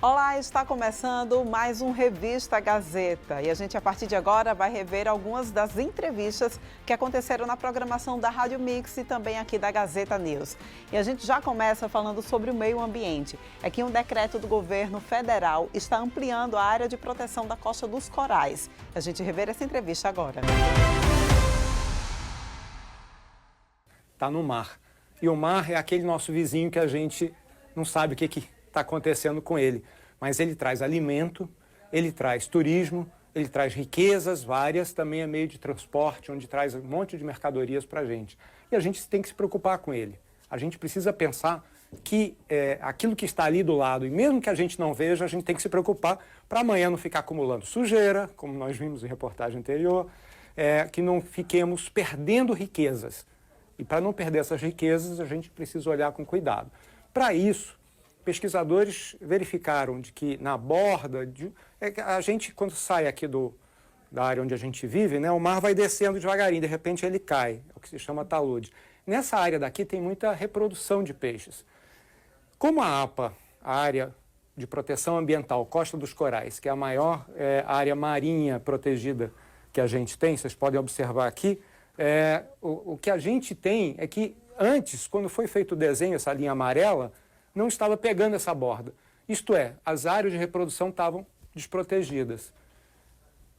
Olá, está começando mais um Revista Gazeta e a gente a partir de agora vai rever algumas das entrevistas que aconteceram na programação da Rádio Mix e também aqui da Gazeta News. E a gente já começa falando sobre o meio ambiente. É que um decreto do governo federal está ampliando a área de proteção da Costa dos Corais. A gente rever essa entrevista agora. Está no mar. E o mar é aquele nosso vizinho que a gente não sabe o que está acontecendo com ele. Mas ele traz alimento, ele traz turismo, ele traz riquezas várias, também é meio de transporte, onde traz um monte de mercadorias para a gente. E a gente tem que se preocupar com ele. A gente precisa pensar que aquilo que está ali do lado, e mesmo que a gente não veja, a gente tem que se preocupar para amanhã não ficar acumulando sujeira, como nós vimos em reportagem anterior, que não fiquemos perdendo riquezas. E para não perder essas riquezas, a gente precisa olhar com cuidado. Para isso, pesquisadores verificaram de que na borda, a gente quando sai aqui da área onde a gente vive, né, o mar vai descendo devagarinho, de repente ele cai, é o que se chama talude. Nessa área daqui tem muita reprodução de peixes. Como a APA, a Área de Proteção Ambiental Costa dos Corais, que é a maior área marinha protegida que a gente tem, vocês podem observar aqui, o que a gente tem é que antes, quando foi feito o desenho, essa linha amarela, não estava pegando essa borda. Isto é, as áreas de reprodução estavam desprotegidas.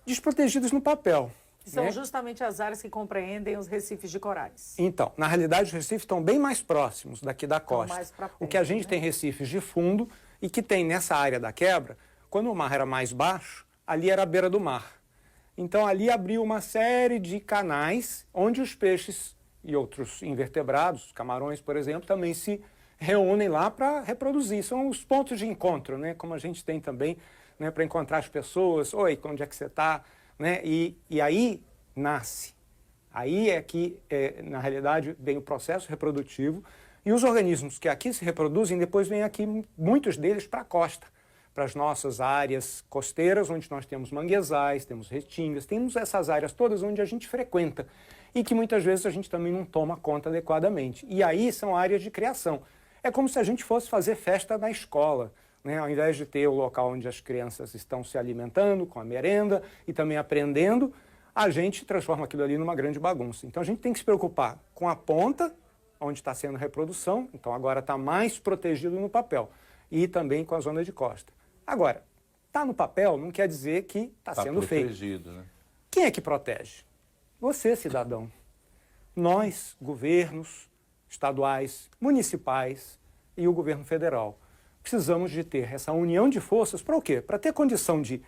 Desprotegidas no papel. São justamente as áreas que compreendem os recifes de corais. Então, na realidade, os recifes estão bem mais próximos daqui da costa. Mais pra perto, o que a gente tem recifes de fundo e que tem nessa área da quebra, quando o mar era mais baixo, ali era a beira do mar. Então, ali abriu uma série de canais onde os peixes e outros invertebrados, camarões, por exemplo, também se reúnem lá para reproduzir. São os pontos de encontro, né? Como a gente tem também, né, para encontrar as pessoas. Oi, onde é que você está? Né? E aí nasce. Aí é que, na realidade, vem o processo reprodutivo e os organismos que aqui se reproduzem, depois vêm aqui, muitos deles, para a costa, para as nossas áreas costeiras, onde nós temos manguezais, temos restingas, temos essas áreas todas onde a gente frequenta e que muitas vezes a gente também não toma conta adequadamente. E aí são áreas de criação. É como se a gente fosse fazer festa na escola, né? Ao invés de ter o local onde as crianças estão se alimentando com a merenda e também aprendendo, a gente transforma aquilo ali numa grande bagunça. Então a gente tem que se preocupar com a ponta, onde está sendo a reprodução, então agora está mais protegido no papel, e também com a zona de costa. Agora, está no papel não quer dizer que está sendo feito. Né? Quem é que protege? Você, cidadão. Nós, governos estaduais, municipais e o governo federal. Precisamos de ter essa união de forças para o quê? Para ter condição de,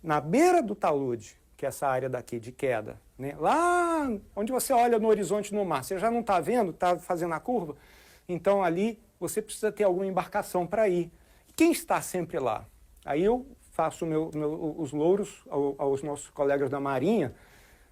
na beira do talude, que é essa área daqui de queda, né? Lá onde você olha no horizonte no mar, você já não está vendo, está fazendo a curva, então ali você precisa ter alguma embarcação para ir. Quem está sempre lá? Aí eu faço os louros aos nossos colegas da Marinha,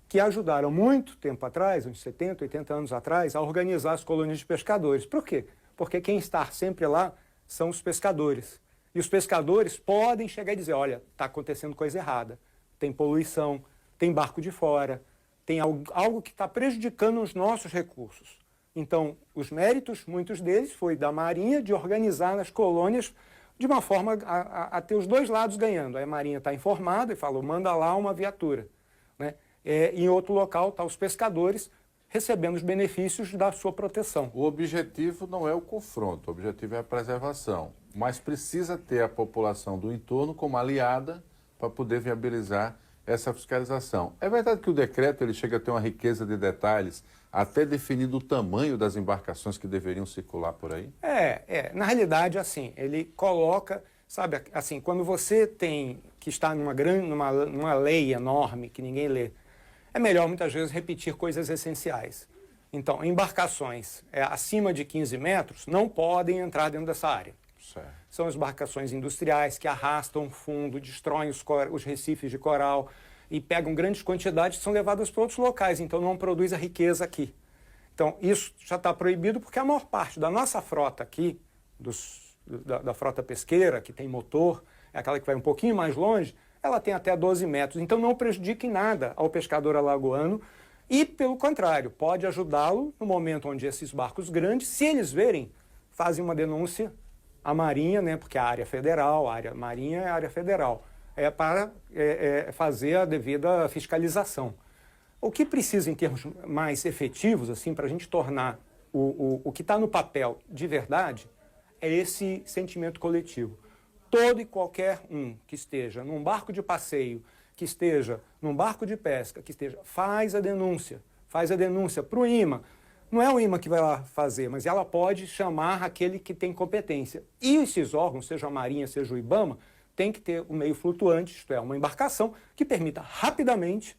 que ajudaram muito tempo atrás, uns 70, 80 anos atrás, a organizar as colônias de pescadores. Por quê? Porque quem está sempre lá são os pescadores. E os pescadores podem chegar e dizer, olha, está acontecendo coisa errada, tem poluição, tem barco de fora, tem algo que está prejudicando os nossos recursos. Então, os méritos, muitos deles, foi da Marinha de organizar as colônias de uma forma a ter os dois lados ganhando. Aí a Marinha está informada e falou, manda lá uma viatura, né? Em outro local estão os pescadores recebendo os benefícios da sua proteção. O objetivo não é o confronto, o objetivo é a preservação, mas precisa ter a população do entorno como aliada para poder viabilizar essa fiscalização. É verdade que o decreto ele chega a ter uma riqueza de detalhes, até definindo o tamanho das embarcações que deveriam circular por aí? Na realidade, assim, ele coloca, sabe, assim, quando você tem que está numa lei enorme que ninguém lê, é melhor muitas vezes repetir coisas essenciais. Então, embarcações acima de 15 metros não podem entrar dentro dessa área. Certo. São embarcações industriais que arrastam fundo, destroem os recifes de coral e pegam grandes quantidades que são levadas para outros locais, então não produz a riqueza aqui. Então, isso já está proibido porque a maior parte da nossa frota aqui, da frota pesqueira, que tem motor, é aquela que vai um pouquinho mais longe, ela tem até 12 metros, então não prejudica em nada ao pescador alagoano e, pelo contrário, pode ajudá-lo no momento onde esses barcos grandes, se eles verem, fazem uma denúncia a Marinha, né, porque a área federal, a área Marinha é a área federal, para fazer a devida fiscalização. O que precisa, em termos mais efetivos, assim, para a gente tornar o que está no papel de verdade, é esse sentimento coletivo. Todo e qualquer um que esteja num barco de passeio, que esteja num barco de pesca, que esteja, faz a denúncia para o IMA. Não é o IMA que vai lá fazer, mas ela pode chamar aquele que tem competência. E esses órgãos, seja a Marinha, seja o IBAMA, tem que ter um meio flutuante, isto é, uma embarcação que permita rapidamente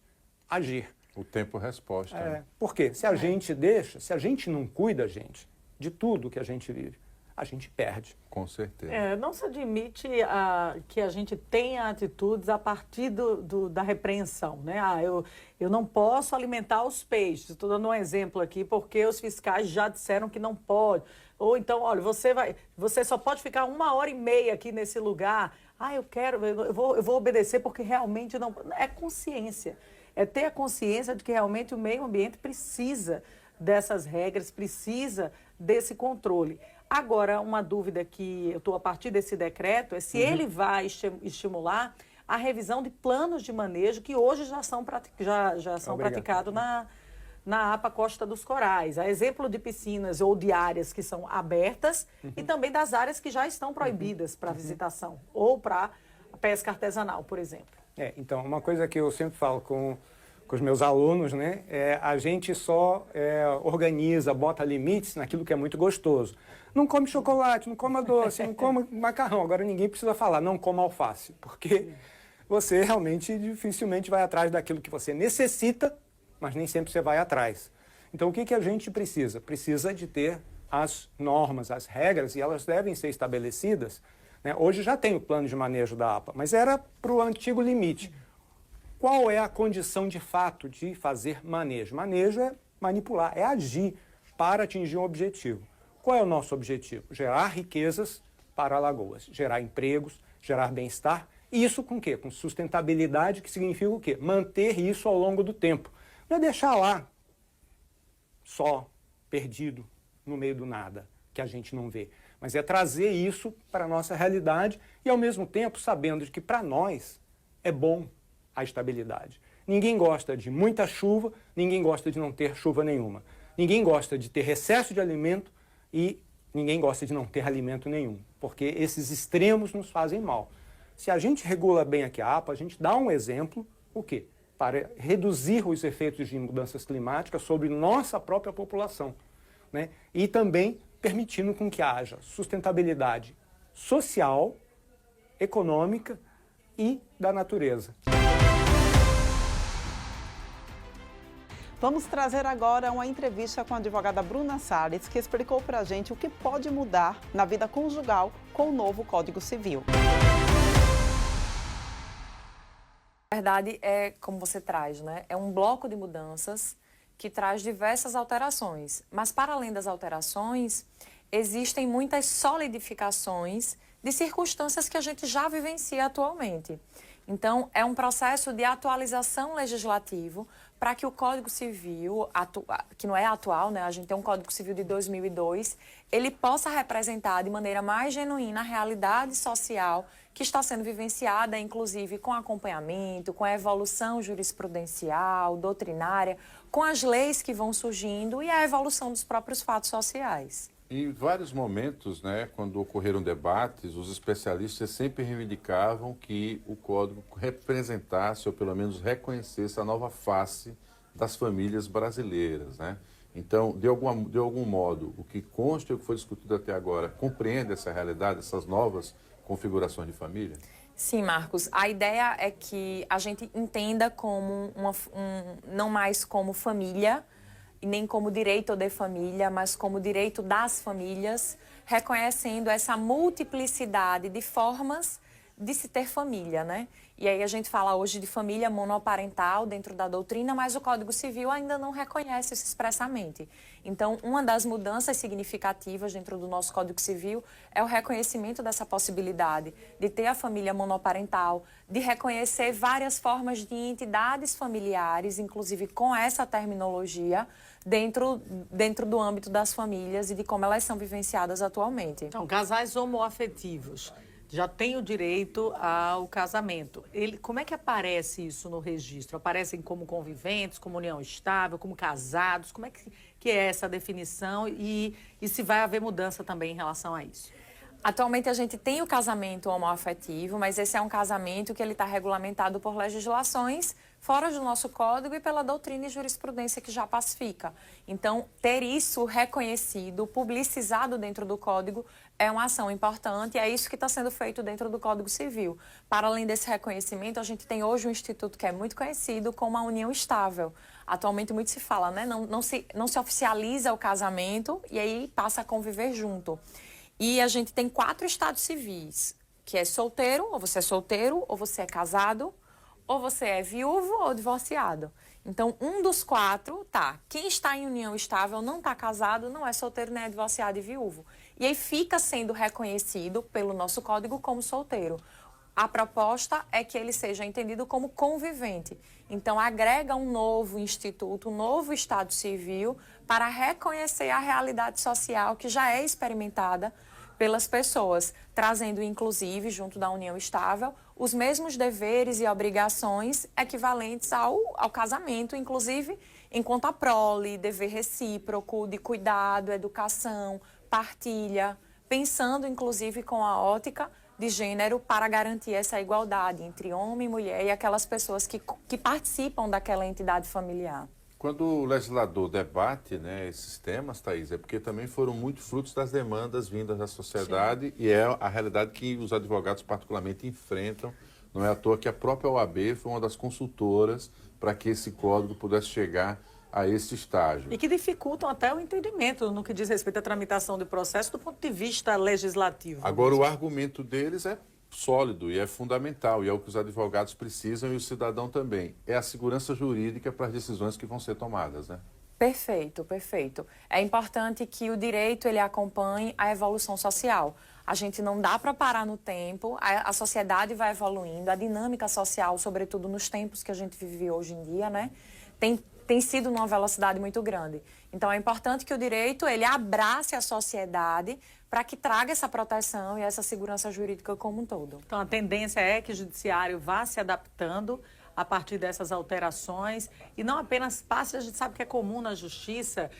agir. O tempo-resposta. Né? Por quê? Se a gente deixa, se a gente não cuida, gente, de tudo que a gente vive, a gente perde. Com certeza. Não se admite que a gente tenha atitudes a partir da repreensão, né? Eu não posso alimentar os peixes. Estou dando um exemplo aqui porque os fiscais já disseram que não pode. Ou então, olha, você só pode ficar 1h30 aqui nesse lugar. Eu vou obedecer porque realmente não... É consciência. É ter a consciência de que realmente o meio ambiente precisa dessas regras, precisa desse controle. Agora, uma dúvida que eu estou a partir desse decreto é se ele vai estimular a revisão de planos de manejo que hoje já são praticados na APA Costa dos Corais. A exemplo de piscinas ou de áreas que são abertas e também das áreas que já estão proibidas para visitação ou para pesca artesanal, por exemplo. Então, uma coisa que eu sempre falo com os meus alunos, né, a gente só organiza, bota limites naquilo que é muito gostoso. Não come chocolate, não coma doce, não coma macarrão. Agora ninguém precisa falar, não coma alface, porque você realmente dificilmente vai atrás daquilo que você necessita, mas nem sempre você vai atrás. Então, o que a gente precisa? Precisa de ter as normas, as regras, e elas devem ser estabelecidas. Né? Hoje já tem o plano de manejo da APA, mas era para o antigo limite. Qual é a condição de fato de fazer manejo? Manejo é manipular, é agir para atingir um objetivo. Qual é o nosso objetivo? Gerar riquezas para Alagoas, gerar empregos, gerar bem-estar. E isso com o quê? Com sustentabilidade, que significa o quê? Manter isso ao longo do tempo. Não é deixar lá só, perdido, no meio do nada, que a gente não vê. Mas é trazer isso para a nossa realidade e, ao mesmo tempo, sabendo de que para nós é bom a estabilidade. Ninguém gosta de muita chuva, ninguém gosta de não ter chuva nenhuma. Ninguém gosta de ter recesso de alimento e ninguém gosta de não ter alimento nenhum, porque esses extremos nos fazem mal. Se a gente regula bem aqui a APA, a gente dá um exemplo, o quê? Para reduzir os efeitos de mudanças climáticas sobre nossa própria população, né? E também permitindo com que haja sustentabilidade social, econômica e da natureza. Vamos trazer agora uma entrevista com a advogada Bruna Salles, que explicou para a gente o que pode mudar na vida conjugal com o novo Código Civil. Na verdade, é como você traz, né? É um bloco de mudanças que traz diversas alterações. Mas, para além das alterações, existem muitas solidificações de circunstâncias que a gente já vivencia atualmente. Então, é um processo de atualização legislativo para que o Código Civil, que não é atual, né? A gente tem um Código Civil de 2002, ele possa representar de maneira mais genuína a realidade social que está sendo vivenciada, inclusive com acompanhamento, com a evolução jurisprudencial, doutrinária, com as leis que vão surgindo e a evolução dos próprios fatos sociais. Em vários momentos, né, quando ocorreram debates, os especialistas sempre reivindicavam que o Código representasse, ou pelo menos reconhecesse, a nova face das famílias brasileiras, né? Então, de algum modo, o que consta e o que foi discutido até agora compreende essa realidade, essas novas configurações de família? Sim, Marcos. A ideia é que a gente entenda como não mais como família, e nem como direito de família, mas como direito das famílias, reconhecendo essa multiplicidade de formas de se ter família, né? E aí a gente fala hoje de família monoparental dentro da doutrina, mas o Código Civil ainda não reconhece isso expressamente. Então, uma das mudanças significativas dentro do nosso Código Civil é o reconhecimento dessa possibilidade de ter a família monoparental, de reconhecer várias formas de entidades familiares, inclusive com essa terminologia, dentro do âmbito das famílias e de como elas são vivenciadas atualmente. Então, casais homoafetivos já têm o direito ao casamento. Como é que aparece isso no registro? Aparecem como conviventes, como união estável, como casados? Como é que é essa definição e se vai haver mudança também em relação a isso? Atualmente a gente tem o casamento homoafetivo, mas esse é um casamento que ele está regulamentado por legislações fora do nosso código e pela doutrina e jurisprudência que já pacifica. Então, ter isso reconhecido, publicizado dentro do código é uma ação importante e é isso que está sendo feito dentro do Código Civil. Para além desse reconhecimento, a gente tem hoje um instituto que é muito conhecido como a união estável. Atualmente muito se fala, né? Não se oficializa o casamento e aí passa a conviver junto. E a gente tem 4 estados civis, que é solteiro, ou você é casado, ou você é viúvo ou divorciado. Então, um dos 4 tá. Quem está em união estável não está casado, não é solteiro, nem é divorciado e viúvo. E aí fica sendo reconhecido pelo nosso código como solteiro. A proposta é que ele seja entendido como convivente. Então, agrega um novo instituto, um novo estado civil para reconhecer a realidade social que já é experimentada pelas pessoas, trazendo, inclusive, junto da união estável, os mesmos deveres e obrigações equivalentes ao casamento, inclusive enquanto a prole, dever recíproco, de cuidado, educação, partilha, pensando, inclusive, com a ótica de gênero para garantir essa igualdade entre homem e mulher e aquelas pessoas que participam daquela entidade familiar. Quando o legislador debate, né, esses temas, Thaís, é porque também foram muito frutos das demandas vindas da sociedade. Sim. E é a realidade que os advogados particularmente enfrentam. Não é à toa que a própria OAB foi uma das consultoras para que esse código pudesse chegar a esse estágio. E que dificultam até o entendimento no que diz respeito à tramitação do processo do ponto de vista legislativo. Agora, o argumento deles é sólido e é fundamental, e é o que os advogados precisam e o cidadão também. É a segurança jurídica para as decisões que vão ser tomadas, né? Perfeito, perfeito. É importante que o direito ele acompanhe a evolução social. A gente não dá para parar no tempo, a sociedade vai evoluindo, a dinâmica social, sobretudo nos tempos que a gente vive hoje em dia, né, tem sido numa velocidade muito grande. Então, é importante que o direito ele abrace a sociedade para que traga essa proteção e essa segurança jurídica como um todo. Então, a tendência é que o judiciário vá se adaptando a partir dessas alterações e não apenas passe, a gente sabe que é comum na justiça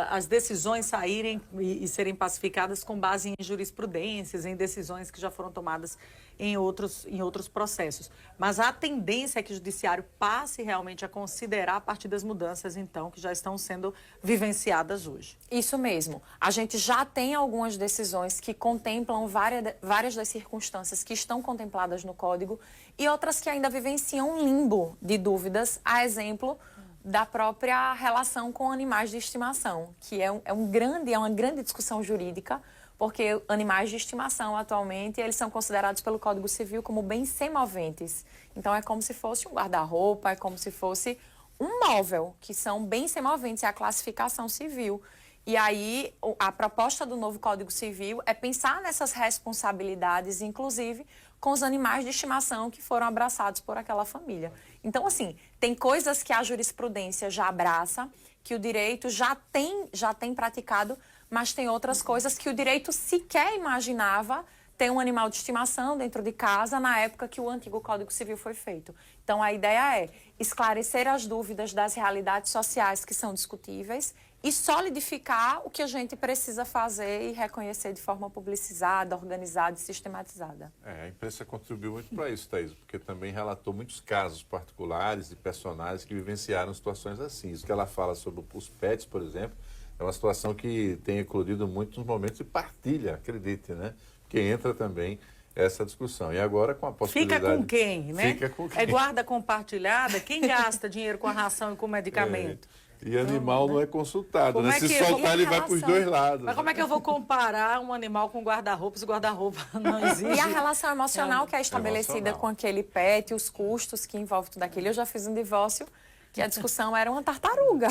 as decisões saírem e serem pacificadas com base em jurisprudências, em decisões que já foram tomadas em outros processos. Mas a tendência é que o judiciário passe realmente a considerar a partir das mudanças, então, que já estão sendo vivenciadas hoje. Isso mesmo. A gente já tem algumas decisões que contemplam várias das circunstâncias que estão contempladas no Código e outras que ainda vivenciam um limbo de dúvidas, a exemplo da própria relação com animais de estimação, que é uma grande discussão jurídica, porque animais de estimação atualmente eles são considerados pelo Código Civil como bens semoventes. Então é como se fosse um guarda-roupa, é como se fosse um móvel, que são bens semoventes, é a classificação civil. E aí a proposta do novo Código Civil é pensar nessas responsabilidades, inclusive com os animais de estimação que foram abraçados por aquela família. Então, assim, tem coisas que a jurisprudência já abraça, que o direito já tem praticado, mas tem outras coisas que o direito sequer imaginava ter um animal de estimação dentro de casa na época que o antigo Código Civil foi feito. Então, a ideia é esclarecer as dúvidas das realidades sociais que são discutíveis e solidificar o que a gente precisa fazer e reconhecer de forma publicizada, organizada e sistematizada. A imprensa contribuiu muito para isso, Thaís, porque também relatou muitos casos particulares de personagens que vivenciaram situações assim. Isso que ela fala sobre os pets, por exemplo, é uma situação que tem eclodido muito nos momentos de partilha, acredite, né? Que entra também essa discussão. E agora com a possibilidade... Fica com quem, né? Fica com quem? É guarda compartilhada? Quem gasta dinheiro com a ração e com o medicamento? E animal não é consultado, Como né? é Se que- soltar, ele vai para os dois lados. Mas como é que eu vou comparar um animal com guarda-roupa se o guarda-roupa não existe? E a relação emocional que é estabelecida Emocional. com aquele pet, os custos que envolve tudo aquilo. Eu já fiz um divórcio que a discussão era uma tartaruga.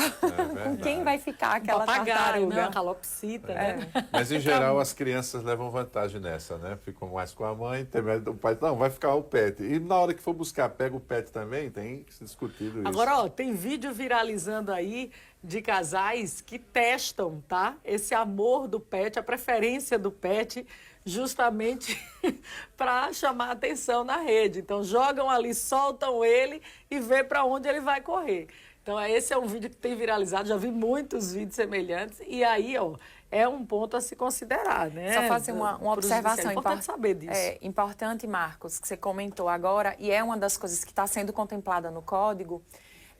Com quem vai ficar aquela Papagaio, né? tartaruga? Uma calopsita, né? Mas, em geral, as crianças levam vantagem nessa, né? Ficam mais com a mãe, tem medo do pai. Não, vai ficar o pet. E na hora que for buscar, pega o pet também? Tem que ser discutido isso. Agora, ó, tem vídeo viralizando aí de casais que testam, tá? Esse amor do pet, a preferência do pet, justamente para chamar atenção na rede. Então, jogam ali, soltam ele e vê para onde ele vai correr. Então, esse é um vídeo que tem viralizado, já vi muitos vídeos semelhantes. E aí, ó, é um ponto a se considerar, né? Só fazer uma observação É importante saber disso. É importante, Marcos, que você comentou agora, e é uma das coisas que está sendo contemplada no Código,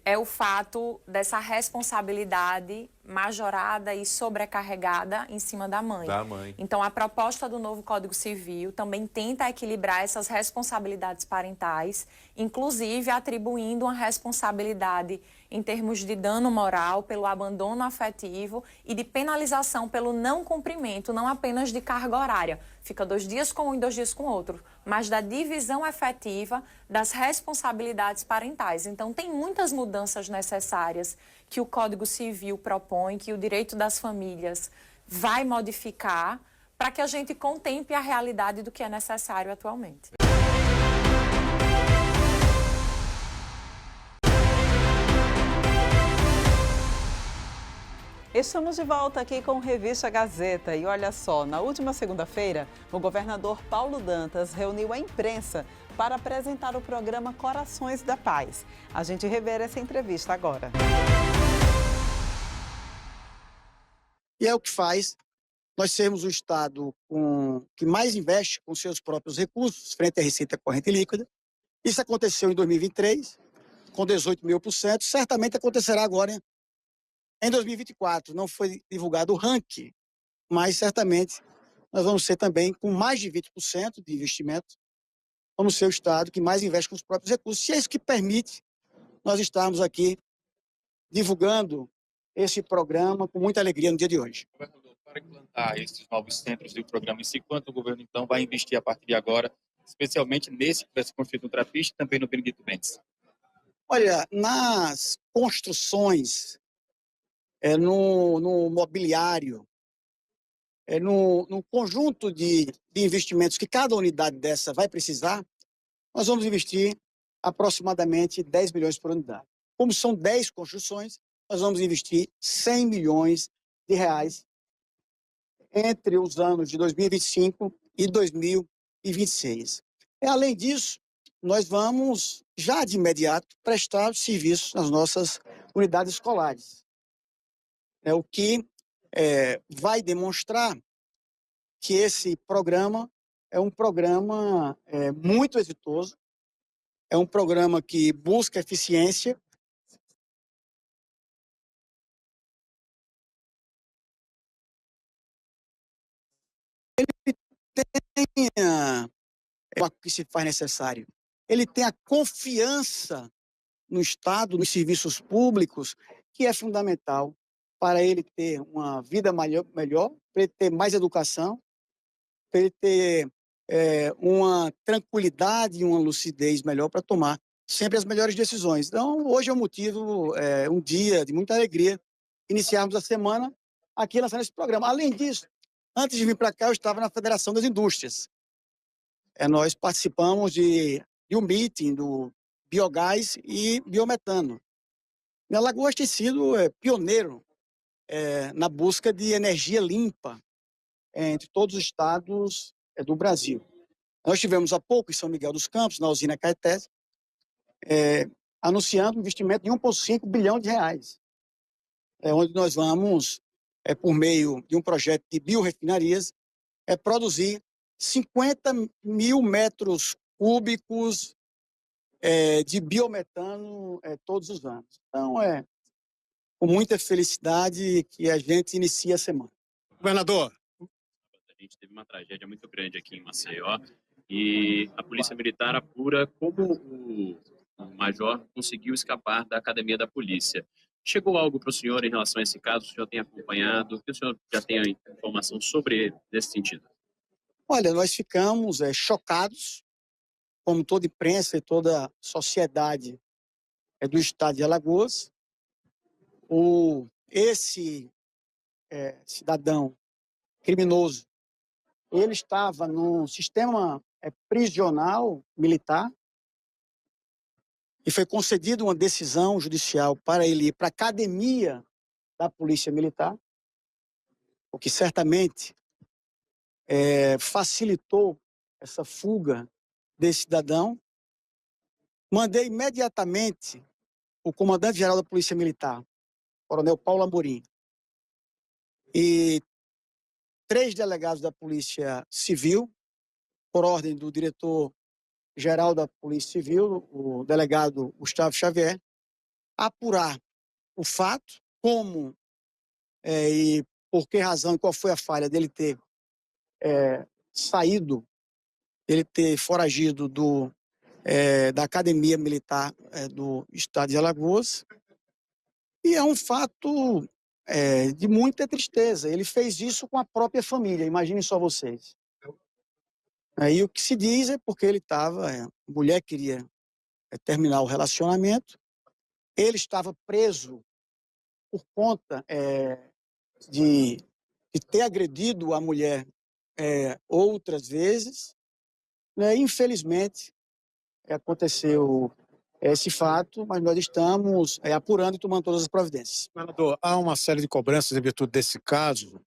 é o fato dessa responsabilidade majorada e sobrecarregada em cima da mãe. Da mãe. Então, a proposta do novo Código Civil também tenta equilibrar essas responsabilidades parentais, inclusive atribuindo uma responsabilidade em termos de dano moral pelo abandono afetivo e de penalização pelo não cumprimento, não apenas de carga horária. Fica 2 dias com um e 2 dias com o outro, mas da divisão efetiva das responsabilidades parentais. Então, tem muitas mudanças necessárias que o Código Civil propõe, que o direito das famílias vai modificar para que a gente contemple a realidade do que é necessário atualmente. Estamos de volta aqui com Revista Gazeta e olha só, na última segunda-feira, o governador Paulo Dantas reuniu a imprensa para apresentar o programa Corações da Paz. A gente revê essa entrevista agora. E é o que faz nós sermos o Estado que mais investe com seus próprios recursos frente à receita corrente líquida. Isso aconteceu em 2023, com 18.000%, certamente acontecerá agora em 2024. Não foi divulgado o ranking, mas certamente nós vamos ser também com mais de 20% de investimento. Vamos ser o Estado que mais investe com os próprios recursos. E é isso que permite nós estarmos aqui divulgando esse programa com muita alegria no dia de hoje. Governador, para implantar esses novos centros e o programa em si, quanto o governo, então, vai investir a partir de agora, especialmente nesse que vai ser construído no Trapiche e também no Benedito Mendes? Olha, nas construções, no mobiliário, no conjunto de investimentos que cada unidade dessa vai precisar, nós vamos investir aproximadamente 10 milhões por unidade. Como são 10 construções, nós vamos investir 100 milhões de reais entre os anos de 2025 e 2026. Além disso, nós vamos, já de imediato, prestar serviços nas nossas unidades escolares. O que vai demonstrar que esse programa é um programa muito exitoso, é um programa que busca eficiência. Ele tem o que se faz necessário. Ele tem a confiança no Estado, nos serviços públicos, que é fundamental para ele ter uma vida melhor, para ele ter mais educação, para ele ter uma tranquilidade e uma lucidez melhor para tomar sempre as melhores decisões. Então, hoje é um dia de muita alegria, iniciarmos a semana aqui lançando esse programa. Além disso, antes de vir para cá, eu estava na Federação das Indústrias. Nós participamos de um meeting do biogás e biometano. E Alagoas tem sido pioneiro na busca de energia limpa entre todos os estados do Brasil. Nós tivemos há pouco em São Miguel dos Campos, na usina Caetés, anunciando um investimento de 1,5 bilhão de reais, onde nós vamos, por meio de um projeto de biorefinarias, produzir 50 mil metros cúbicos de biometano todos os anos. Então, com muita felicidade que a gente inicia a semana. Governador. A gente teve uma tragédia muito grande aqui em Maceió e a Polícia Militar apura como o major conseguiu escapar da academia da polícia. Chegou algo para o senhor em relação a esse caso? O senhor tem acompanhado? O que o senhor já tem informação sobre ele nesse sentido? Olha, nós ficamos chocados, como toda imprensa e toda sociedade do estado de Alagoas. Esse cidadão criminoso, ele estava num sistema prisional militar e foi concedida uma decisão judicial para ele ir para a academia da Polícia Militar, o que certamente facilitou essa fuga desse cidadão. Mandei imediatamente o comandante-geral da Polícia Militar, Coronel Paulo Amorim, e 3 delegados da Polícia Civil, por ordem do diretor-geral da Polícia Civil, o delegado Gustavo Xavier, apurar o fato, como e por que razão e qual foi a falha dele ter saído, ele ter foragido da Academia Militar do Estado de Alagoas. E é um fato de muita tristeza. Ele fez isso com a própria família, imaginem só vocês. E o que se diz é porque ele estava, a mulher queria terminar o relacionamento, ele estava preso por conta de ter agredido a mulher outras vezes, né? Infelizmente, aconteceu esse fato, mas nós estamos apurando e tomando todas as providências. Governador, há uma série de cobranças em virtude desse caso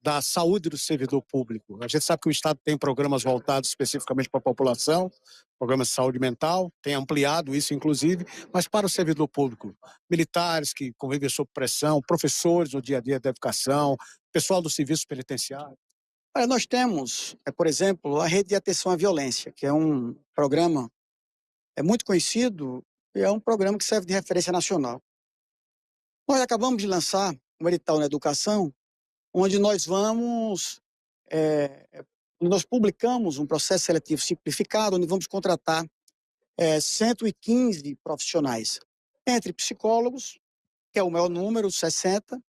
da saúde do servidor público. A gente sabe que o Estado tem programas voltados especificamente para a população, programas de saúde mental, tem ampliado isso, inclusive, mas para o servidor público, militares que convivem sob pressão, professores no dia a dia da educação, pessoal do serviço penitenciário. Nós temos, por exemplo, a Rede de Atenção à Violência, que é um programa muito conhecido e é um programa que serve de referência nacional. Nós acabamos de lançar um edital na educação, onde nós publicamos um processo seletivo simplificado, onde vamos contratar 115 profissionais, entre psicólogos, que é o maior número, 60,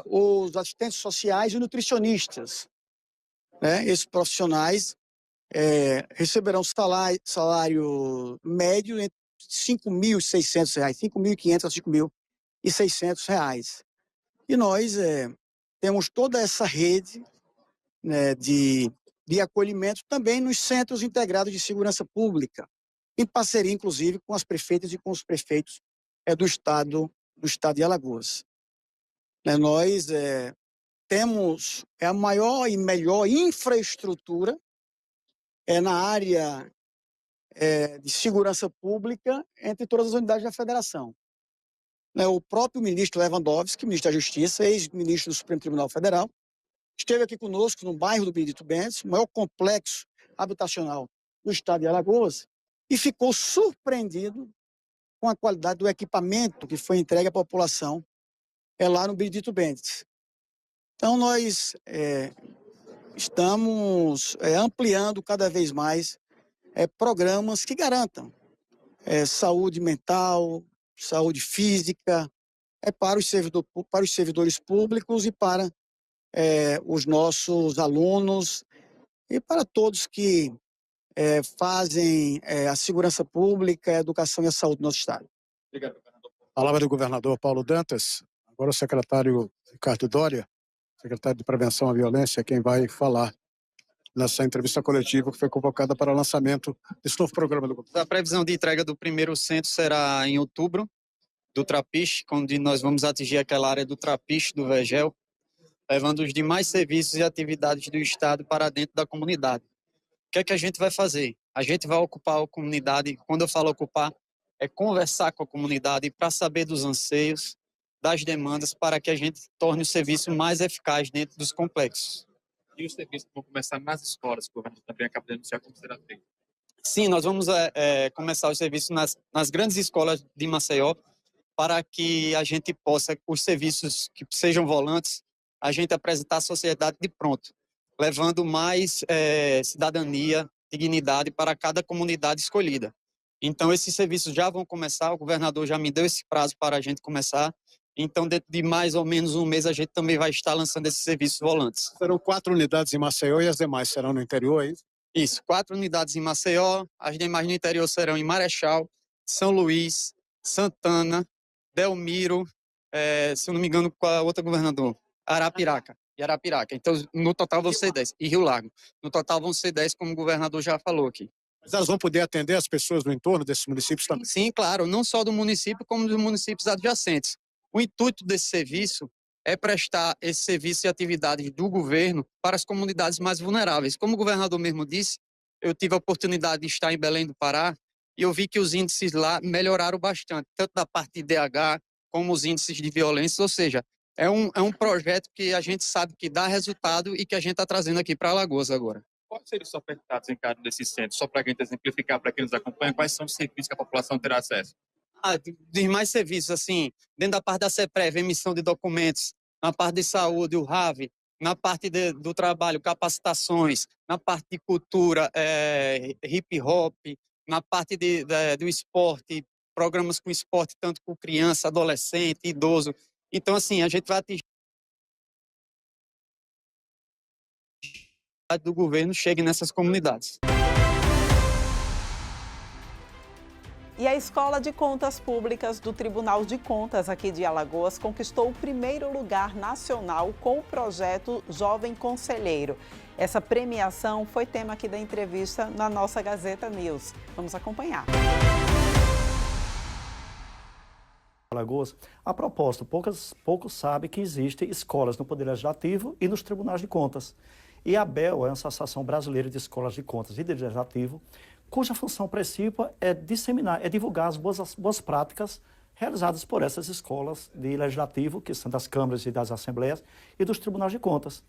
os assistentes sociais e nutricionistas. Esses profissionais receberão salário médio entre R$ 5.600, R$ 5.500 a R$ 5.600. E nós temos toda essa rede de acolhimento também nos Centros Integrados de Segurança Pública, em parceria, inclusive, com as prefeitas e com os prefeitos do estado de Alagoas. Nós temos a maior e melhor infraestrutura na área de segurança pública entre todas as unidades da federação. O próprio ministro Lewandowski, ministro da Justiça, ex-ministro do Supremo Tribunal Federal, esteve aqui conosco no bairro do Benedito Bentes, o maior complexo habitacional do estado de Alagoas, e ficou surpreendido com a qualidade do equipamento que foi entregue à população lá no Benedito Bentes. Então, nós estamos ampliando cada vez mais programas que garantam saúde mental, saúde física, para os servidores públicos e para os nossos alunos e para todos que fazem a segurança pública, a educação e a saúde do nosso estado. Obrigado, governador. Palavra do governador Paulo Dantas. Agora o secretário Ricardo Doria, secretário de Prevenção à Violência, quem vai falar nessa entrevista coletiva que foi convocada para o lançamento desse novo programa do governo. A previsão de entrega do primeiro centro será em outubro, do Trapiche, onde nós vamos atingir aquela área do Trapiche, do Vegel, levando os demais serviços e atividades do Estado para dentro da comunidade. O que é que a gente vai fazer? A gente vai ocupar a comunidade, quando eu falo ocupar, é conversar com a comunidade para saber dos anseios, das demandas, para que a gente torne o serviço mais eficaz dentro dos complexos. E os serviços vão começar nas escolas, que o governo também acaba de anunciar como será feito. Sim, nós vamos começar os serviços nas grandes escolas de Maceió, para que a gente possa, os serviços que sejam volantes, a gente apresentar a sociedade de pronto, levando mais cidadania, dignidade para cada comunidade escolhida. Então, esses serviços já vão começar, o governador já me deu esse prazo para a gente começar. Então, dentro de mais ou menos um mês, a gente também vai estar lançando esses serviços volantes. Serão 4 unidades em Maceió e as demais serão no interior, é isso? Isso, 4 unidades em Maceió, as demais no interior serão em Marechal, São Luís, Santana, Delmiro, se eu não me engano, qual é o outro governador? Arapiraca. E Arapiraca. Então, no total vão ser 10. E Rio Largo. No total vão ser 10, como o governador já falou aqui. Mas elas vão poder atender as pessoas do entorno desses municípios também? Sim, claro, não só do município, como dos municípios adjacentes. O intuito desse serviço é prestar esse serviço e atividades do governo para as comunidades mais vulneráveis. Como o governador mesmo disse, eu tive a oportunidade de estar em Belém do Pará e eu vi que os índices lá melhoraram bastante, tanto da parte de IDH como os índices de violência, ou seja, é um projeto que a gente sabe que dá resultado e que a gente está trazendo aqui para Alagoas agora. Quais seriam os ofertados em cada desses centros? Só para a gente exemplificar, para quem nos acompanha, quais são os serviços que a população terá acesso? De mais serviços, assim, dentro da parte da CEPREV, emissão de documentos, na parte de saúde, o RAV, na parte do trabalho, capacitações, na parte de cultura, hip hop, na parte do esporte, programas com esporte, tanto com criança, adolescente, idoso. Então, assim, a gente vai atingir do governo chegue nessas comunidades. E a Escola de Contas Públicas do Tribunal de Contas aqui de Alagoas conquistou o primeiro lugar nacional com o projeto Jovem Conselheiro. Essa premiação foi tema aqui da entrevista na nossa Gazeta News. Vamos acompanhar. Alagoas, a propósito, poucos sabem que existem escolas no Poder Legislativo e nos Tribunais de Contas. E a ABEL é a Associação Brasileira de Escolas de Contas e de Legislativo, cuja função principal é divulgar as boas práticas realizadas por essas escolas de legislativo, que são das câmaras e das assembleias, e dos tribunais de contas.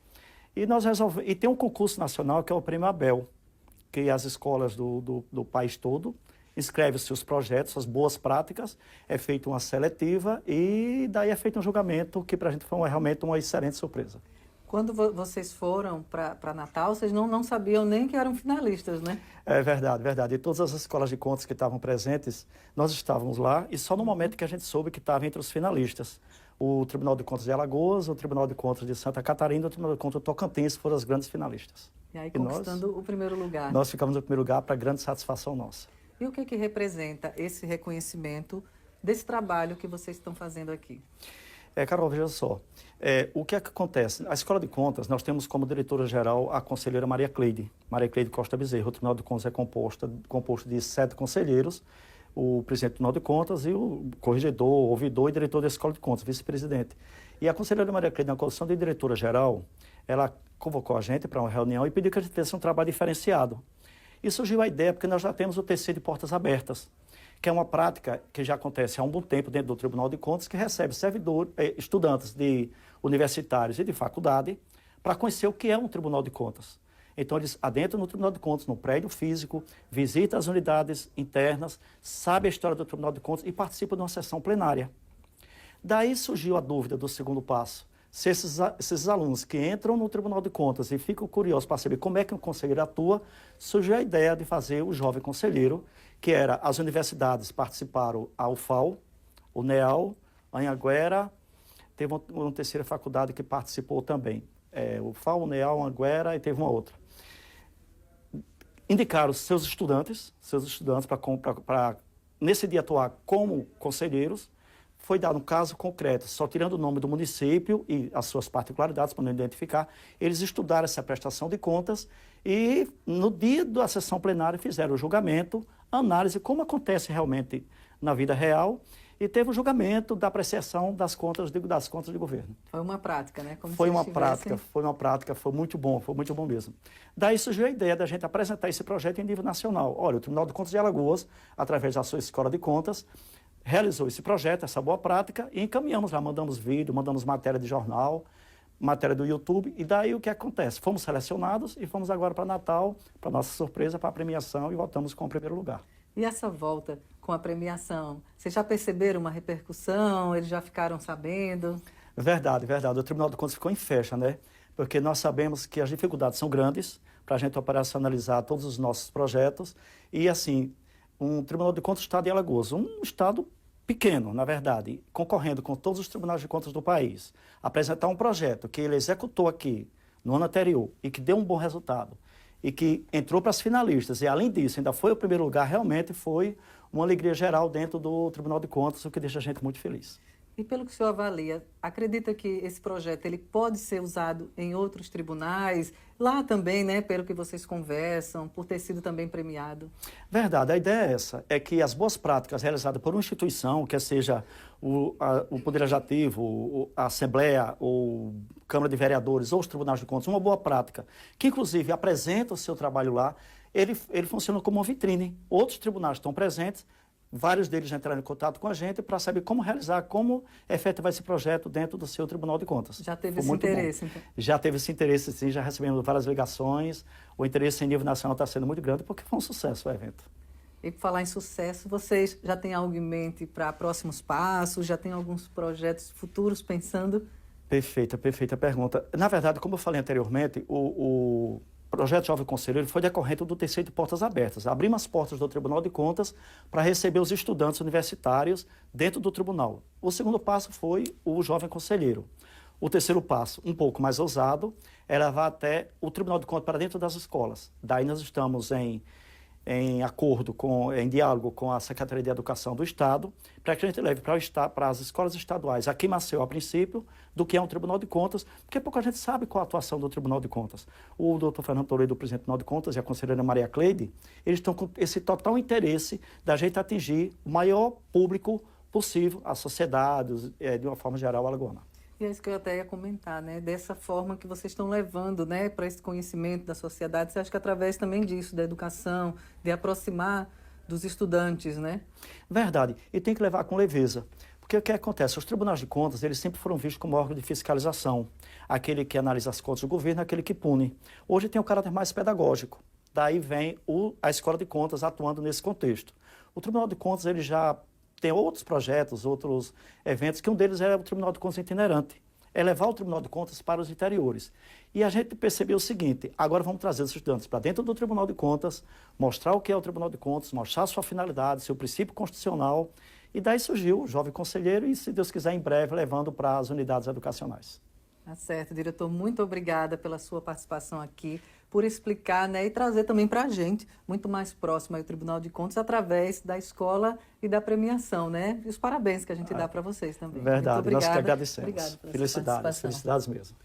E tem um concurso nacional que é o Prêmio ABEL, que as escolas do país todo inscrevem seus projetos, suas boas práticas, é feita uma seletiva e daí é feito um julgamento que para a gente foi realmente uma excelente surpresa. Quando vocês foram para Natal, vocês não sabiam nem que eram finalistas, né? É verdade, verdade. E todas as escolas de contas que estavam presentes, nós estávamos lá e só no momento que a gente soube que estava entre os finalistas. O Tribunal de Contas de Alagoas, o Tribunal de Contas de Santa Catarina e o Tribunal de Contas do Tocantins foram as grandes finalistas. E aí conquistando o primeiro lugar. Nós ficamos no primeiro lugar para grande satisfação nossa. E o que representa esse reconhecimento desse trabalho que vocês estão fazendo aqui? Carol, veja só, o que é que acontece? A Escola de Contas, nós temos como diretora-geral a conselheira Maria Cleide Costa Bezerra. O Tribunal de Contas é composto de 7 conselheiros, o presidente do Tribunal de Contas e o corregedor, ouvidor e diretor da Escola de Contas, vice-presidente. E a conselheira Maria Cleide, na condição de diretora-geral, ela convocou a gente para uma reunião e pediu que a gente fizesse um trabalho diferenciado. E surgiu a ideia, porque nós já temos o TC de portas abertas, que é uma prática que já acontece há um bom tempo dentro do Tribunal de Contas, que recebe estudantes universitários e de faculdade para conhecer o que é um Tribunal de Contas. Então, eles adentram no Tribunal de Contas, no prédio físico, visitam as unidades internas, sabem a história do Tribunal de Contas e participam de uma sessão plenária. Daí surgiu a dúvida do segundo passo. Se esses alunos que entram no Tribunal de Contas e ficam curiosos para saber como é que um conselheiro atua, surgiu a ideia de fazer o Jovem Conselheiro, que era as universidades participaram, a UFAL, o NEAL, a Anhanguera, teve uma terceira faculdade que participou também, o UFAL, o NEAL, a Anhanguera e teve uma outra. Indicaram seus estudantes para nesse dia atuar como conselheiros. Foi dado um caso concreto, só tirando o nome do município e as suas particularidades, para não identificar, eles estudaram essa prestação de contas e, no dia da sessão plenária, fizeram o julgamento, análise, como acontece realmente na vida real, e teve o julgamento da apreciação das contas de governo. Foi uma prática, né? Como foi uma prática, foi muito bom mesmo. Daí surgiu a ideia da gente apresentar esse projeto em nível nacional. Olha, o Tribunal de Contas de Alagoas, através da sua Escola de Contas, realizou esse projeto, essa boa prática, e encaminhamos lá, mandamos vídeo, mandamos matéria de jornal, matéria do YouTube, e daí o que acontece? Fomos selecionados e fomos agora para Natal, para nossa surpresa, para a premiação, e voltamos com o primeiro lugar. E essa volta com a premiação, vocês já perceberam uma repercussão? Eles já ficaram sabendo? Verdade. O Tribunal de Contas ficou em festa, né? Porque nós sabemos que as dificuldades são grandes para a gente operacionalizar todos os nossos projetos, e assim, um Tribunal de Contas do Estado de Alagoas, um estado pequeno, na verdade, concorrendo com todos os tribunais de contas do país, apresentar um projeto que ele executou aqui no ano anterior e que deu um bom resultado e que entrou para as finalistas e, além disso, ainda foi o primeiro lugar, realmente foi uma alegria geral dentro do Tribunal de Contas, o que deixa a gente muito feliz. E pelo que o senhor avalia, acredita que esse projeto ele pode ser usado em outros tribunais, lá também, né, pelo que vocês conversam, por ter sido também premiado? Verdade, a ideia é essa, é que as boas práticas realizadas por uma instituição, quer seja o Poder Legislativo, a Assembleia, ou Câmara de Vereadores, ou os Tribunais de Contas, uma boa prática, que inclusive apresenta o seu trabalho lá, ele funciona como uma vitrine. Outros tribunais estão presentes, vários deles já entraram em contato com a gente para saber como realizar, como efetivar esse projeto dentro do seu Tribunal de Contas. Já teve esse interesse, então? Já teve esse interesse, sim, já recebemos várias ligações. O interesse em nível nacional está sendo muito grande porque foi um sucesso o evento. E por falar em sucesso, vocês já têm algo em mente para próximos passos? Já tem alguns projetos futuros pensando? Perfeita pergunta. Na verdade, como eu falei anteriormente, o projeto Jovem Conselheiro foi decorrente do terceiro de Portas Abertas. Abrimos as portas do Tribunal de Contas para receber os estudantes universitários dentro do tribunal. O segundo passo foi o Jovem Conselheiro. O terceiro passo, um pouco mais ousado, é levar até o Tribunal de Contas para dentro das escolas. Daí nós estamos em acordo, em diálogo com a Secretaria de Educação do Estado, para que a gente leve para as escolas estaduais, aqui em Maceió, a princípio, do que é um Tribunal de Contas, porque pouca gente sabe qual a atuação do Tribunal de Contas. O doutor Fernando Toledo, presidente do Tribunal de Contas, e a conselheira Maria Cleide, eles estão com esse total interesse da gente atingir o maior público possível, a sociedade, de uma forma geral, alagoana. E é isso que eu até ia comentar, né? Dessa forma que vocês estão levando, né, para esse conhecimento da sociedade. Você acha que através também disso, da educação, de aproximar dos estudantes, né? Verdade. E tem que levar com leveza. Porque o que acontece? Os tribunais de contas, eles sempre foram vistos como órgão de fiscalização. Aquele que analisa as contas do governo, aquele que pune. Hoje tem um caráter mais pedagógico. Daí vem a Escola de Contas atuando nesse contexto. O Tribunal de Contas, ele já tem outros projetos, outros eventos, que um deles é o Tribunal de Contas itinerante. É levar o Tribunal de Contas para os interiores. E a gente percebeu o seguinte, agora vamos trazer os estudantes para dentro do Tribunal de Contas, mostrar o que é o Tribunal de Contas, mostrar a sua finalidade, seu princípio constitucional, e daí surgiu o Jovem Conselheiro e, se Deus quiser, em breve, levando para as unidades educacionais. Tá certo, diretor. Muito obrigada pela sua participação aqui, por explicar, né, e trazer também para a gente, muito mais próximo ao Tribunal de Contas, através da escola e da premiação, né? E os parabéns que a gente dá para vocês também. Verdade, muito obrigada. nós que agradecemos. Obrigada pela Felicidades, felicidades mesmo.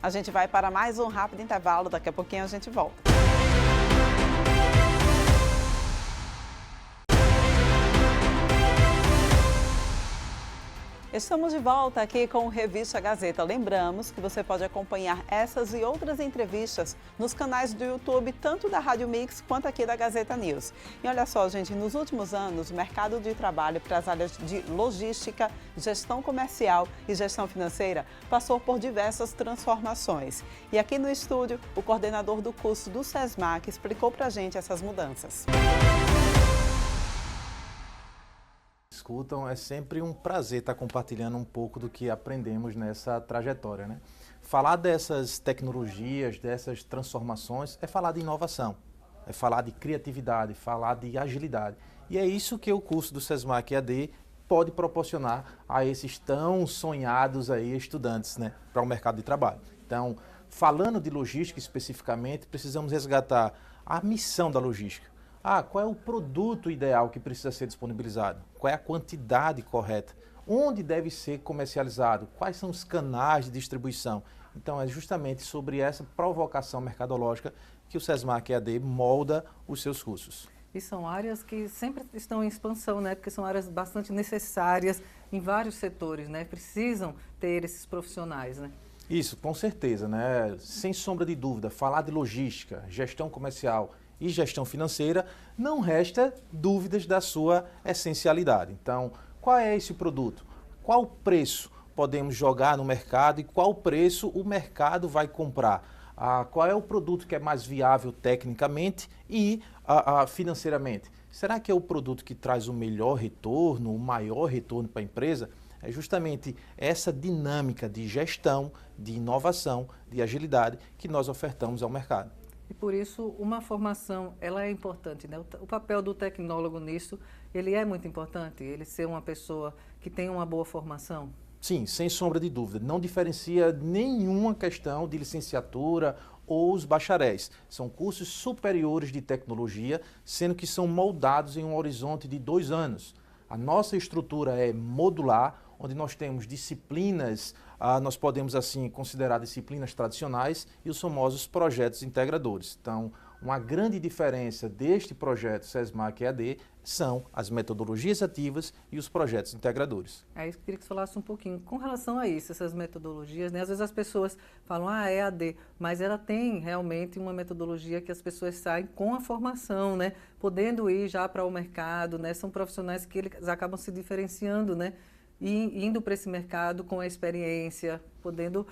A gente vai para mais um rápido intervalo, daqui a pouquinho a gente volta. Estamos de volta aqui com o Revista Gazeta. Lembramos que você pode acompanhar essas e outras entrevistas nos canais do YouTube, tanto da Rádio Mix quanto aqui da Gazeta News. E olha só, gente, nos últimos anos, o mercado de trabalho para as áreas de logística, gestão comercial e gestão financeira passou por diversas transformações. E aqui no estúdio, o coordenador do curso do SESMAC explicou para a gente essas mudanças. Escutam, é sempre um prazer estar compartilhando um pouco do que aprendemos nessa trajetória, né? Falar dessas tecnologias, dessas transformações, é falar de inovação, é falar de criatividade, falar de agilidade. E é isso que o curso do SESMAC EAD pode proporcionar a esses tão sonhados aí estudantes, né, para o mercado de trabalho. Então, falando de logística especificamente, precisamos resgatar a missão da logística. Qual é o produto ideal que precisa ser disponibilizado? Qual é a quantidade correta? Onde deve ser comercializado? Quais são os canais de distribuição? Então, é justamente sobre essa provocação mercadológica que o SESMAC EAD molda os seus cursos. E são áreas que sempre estão em expansão, né? Porque são áreas bastante necessárias em vários setores, né? Precisam ter esses profissionais, né? Isso, com certeza, né? Sem sombra de dúvida, falar de logística, gestão comercial e gestão financeira, não resta dúvidas da sua essencialidade. Então, qual é esse produto? Qual preço podemos jogar no mercado e qual preço o mercado vai comprar? Qual é o produto que é mais viável tecnicamente e financeiramente? Será que é o produto que traz o melhor retorno, o maior retorno para a empresa? É justamente essa dinâmica de gestão, de inovação, de agilidade que nós ofertamos ao mercado. E por isso uma formação, ela é importante, né? O papel do tecnólogo nisso, ele é muito importante, ele ser uma pessoa que tem uma boa formação. Sim, sem sombra de dúvida. Não diferencia nenhuma questão de licenciatura ou os bacharéis. São cursos superiores de tecnologia, sendo que são moldados em um horizonte de 2 anos. A nossa estrutura é modular, onde nós temos disciplinas, nós podemos assim considerar disciplinas tradicionais e os famosos projetos integradores. Então, uma grande diferença deste projeto SESMAC EAD são as metodologias ativas e os projetos integradores. É isso que eu queria que você falasse um pouquinho. Com relação a isso, essas metodologias, né? Às vezes as pessoas falam, é EAD, mas ela tem realmente uma metodologia que as pessoas saem com a formação, né? Podendo ir já para o mercado, né? São profissionais que eles acabam se diferenciando, né? E indo para esse mercado com a experiência, podendo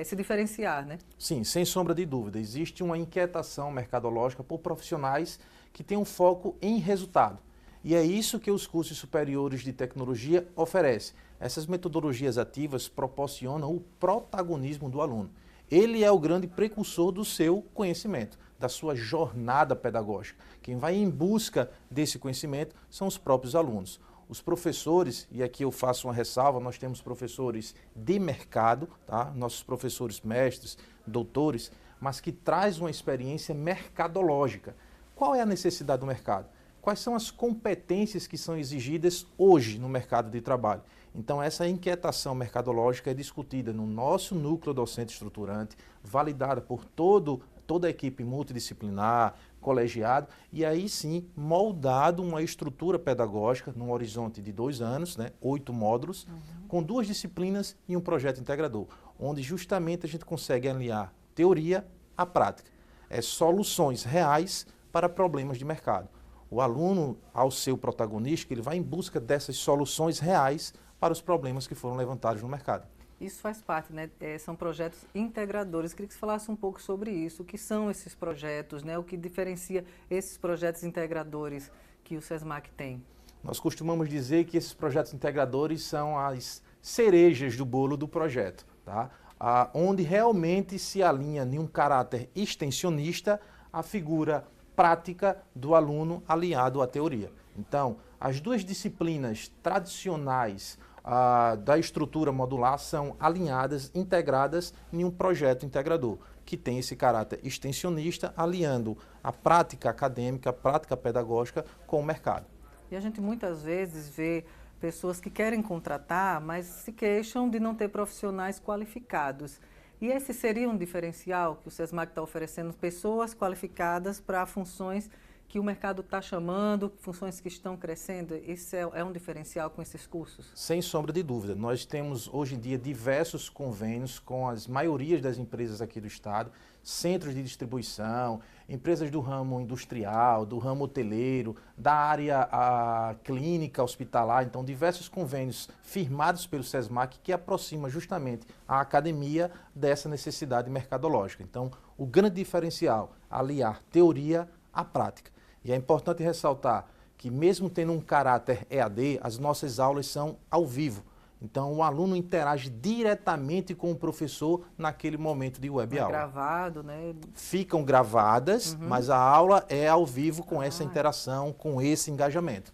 se diferenciar, né? Sim, sem sombra de dúvida. Existe uma inquietação mercadológica por profissionais que têm um foco em resultado. E é isso que os cursos superiores de tecnologia oferecem. Essas metodologias ativas proporcionam o protagonismo do aluno. Ele é o grande precursor do seu conhecimento, da sua jornada pedagógica. Quem vai em busca desse conhecimento são os próprios alunos. Os professores, e aqui eu faço uma ressalva, nós temos professores de mercado, tá? Nossos professores mestres, doutores, mas que traz uma experiência mercadológica. Qual é a necessidade do mercado? Quais são as competências que são exigidas hoje no mercado de trabalho? Então, essa inquietação mercadológica é discutida no nosso núcleo docente estruturante, validada por toda a equipe multidisciplinar, colegiado, e aí sim moldado uma estrutura pedagógica num horizonte de 2 anos, né, 8 módulos, com 2 disciplinas e um projeto integrador, onde justamente a gente consegue alinhar teoria à prática. Soluções reais para problemas de mercado. O aluno, ao ser o protagonista, ele vai em busca dessas soluções reais para os problemas que foram levantados no mercado. Isso faz parte, né? São projetos integradores. Eu queria que você falasse um pouco sobre isso. O que são esses projetos, né? O que diferencia esses projetos integradores que o SESMAC tem? Nós costumamos dizer que esses projetos integradores são as cerejas do bolo do projeto, tá? Onde realmente se alinha em um caráter extensionista a figura prática do aluno aliado à teoria. Então, as 2 disciplinas tradicionais da estrutura modular são alinhadas, integradas em um projeto integrador, que tem esse caráter extensionista, alinhando a prática acadêmica, a prática pedagógica com o mercado. E a gente muitas vezes vê pessoas que querem contratar, mas se queixam de não ter profissionais qualificados. E esse seria um diferencial que o SESMAC está oferecendo, pessoas qualificadas para funções que o mercado está chamando, funções que estão crescendo. Isso é um diferencial com esses cursos? Sem sombra de dúvida. Nós temos hoje em dia diversos convênios com as maiorias das empresas aqui do estado, centros de distribuição, empresas do ramo industrial, do ramo hoteleiro, da área clínica, hospitalar. Então, diversos convênios firmados pelo SESMAC que aproximam justamente a academia dessa necessidade mercadológica. Então, o grande diferencial, aliar teoria à prática. E é importante ressaltar que mesmo tendo um caráter EAD, as nossas aulas são ao vivo. Então, o aluno interage diretamente com o professor naquele momento de web aula. Gravado, né? Ficam gravadas, mas a aula é ao vivo com essa interação, com esse engajamento.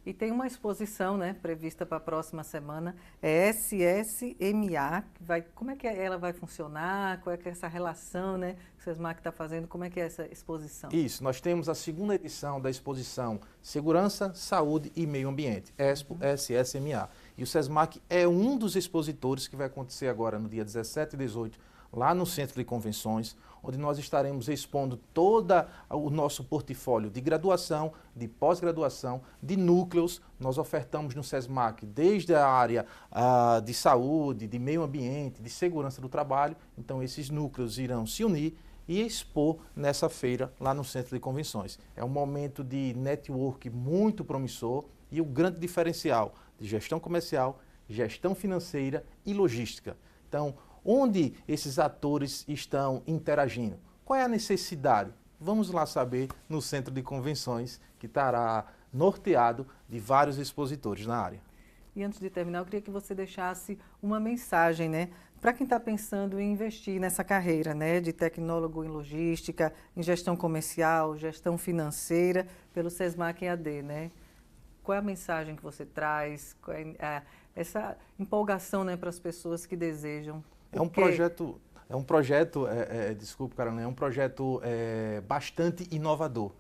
E tem uma exposição, né, prevista para a próxima semana, é SSMA. Como é que ela vai funcionar? Qual é que é essa relação, né, que o SESMAC está fazendo? Como é que é essa exposição? Isso, nós temos a 2ª edição da exposição Segurança, Saúde e Meio Ambiente, Expo SSMA. E o SESMAC é um dos expositores que vai acontecer agora no dia 17 e 18, lá no Centro de Convenções, onde nós estaremos expondo todo o nosso portfólio de graduação, de pós-graduação, de núcleos. Nós ofertamos no SESMAC desde a área de saúde, de meio ambiente, de segurança do trabalho. Então, esses núcleos irão se unir e expor nessa feira lá no Centro de Convenções. É um momento de network muito promissor e o grande diferencial de gestão comercial, gestão financeira e logística. Então, onde esses atores estão interagindo? Qual é a necessidade? Vamos lá saber no Centro de Convenções, que estará norteado de vários expositores na área. E antes de terminar, eu queria que você deixasse uma mensagem, né, para quem está pensando em investir nessa carreira, né, de tecnólogo em logística, em gestão comercial, gestão financeira, pelo SESMAC EAD, né? Qual é a mensagem que você traz? Qual é essa empolgação, né, para as pessoas que desejam? Desculpe, Carolina, é um projeto bastante inovador.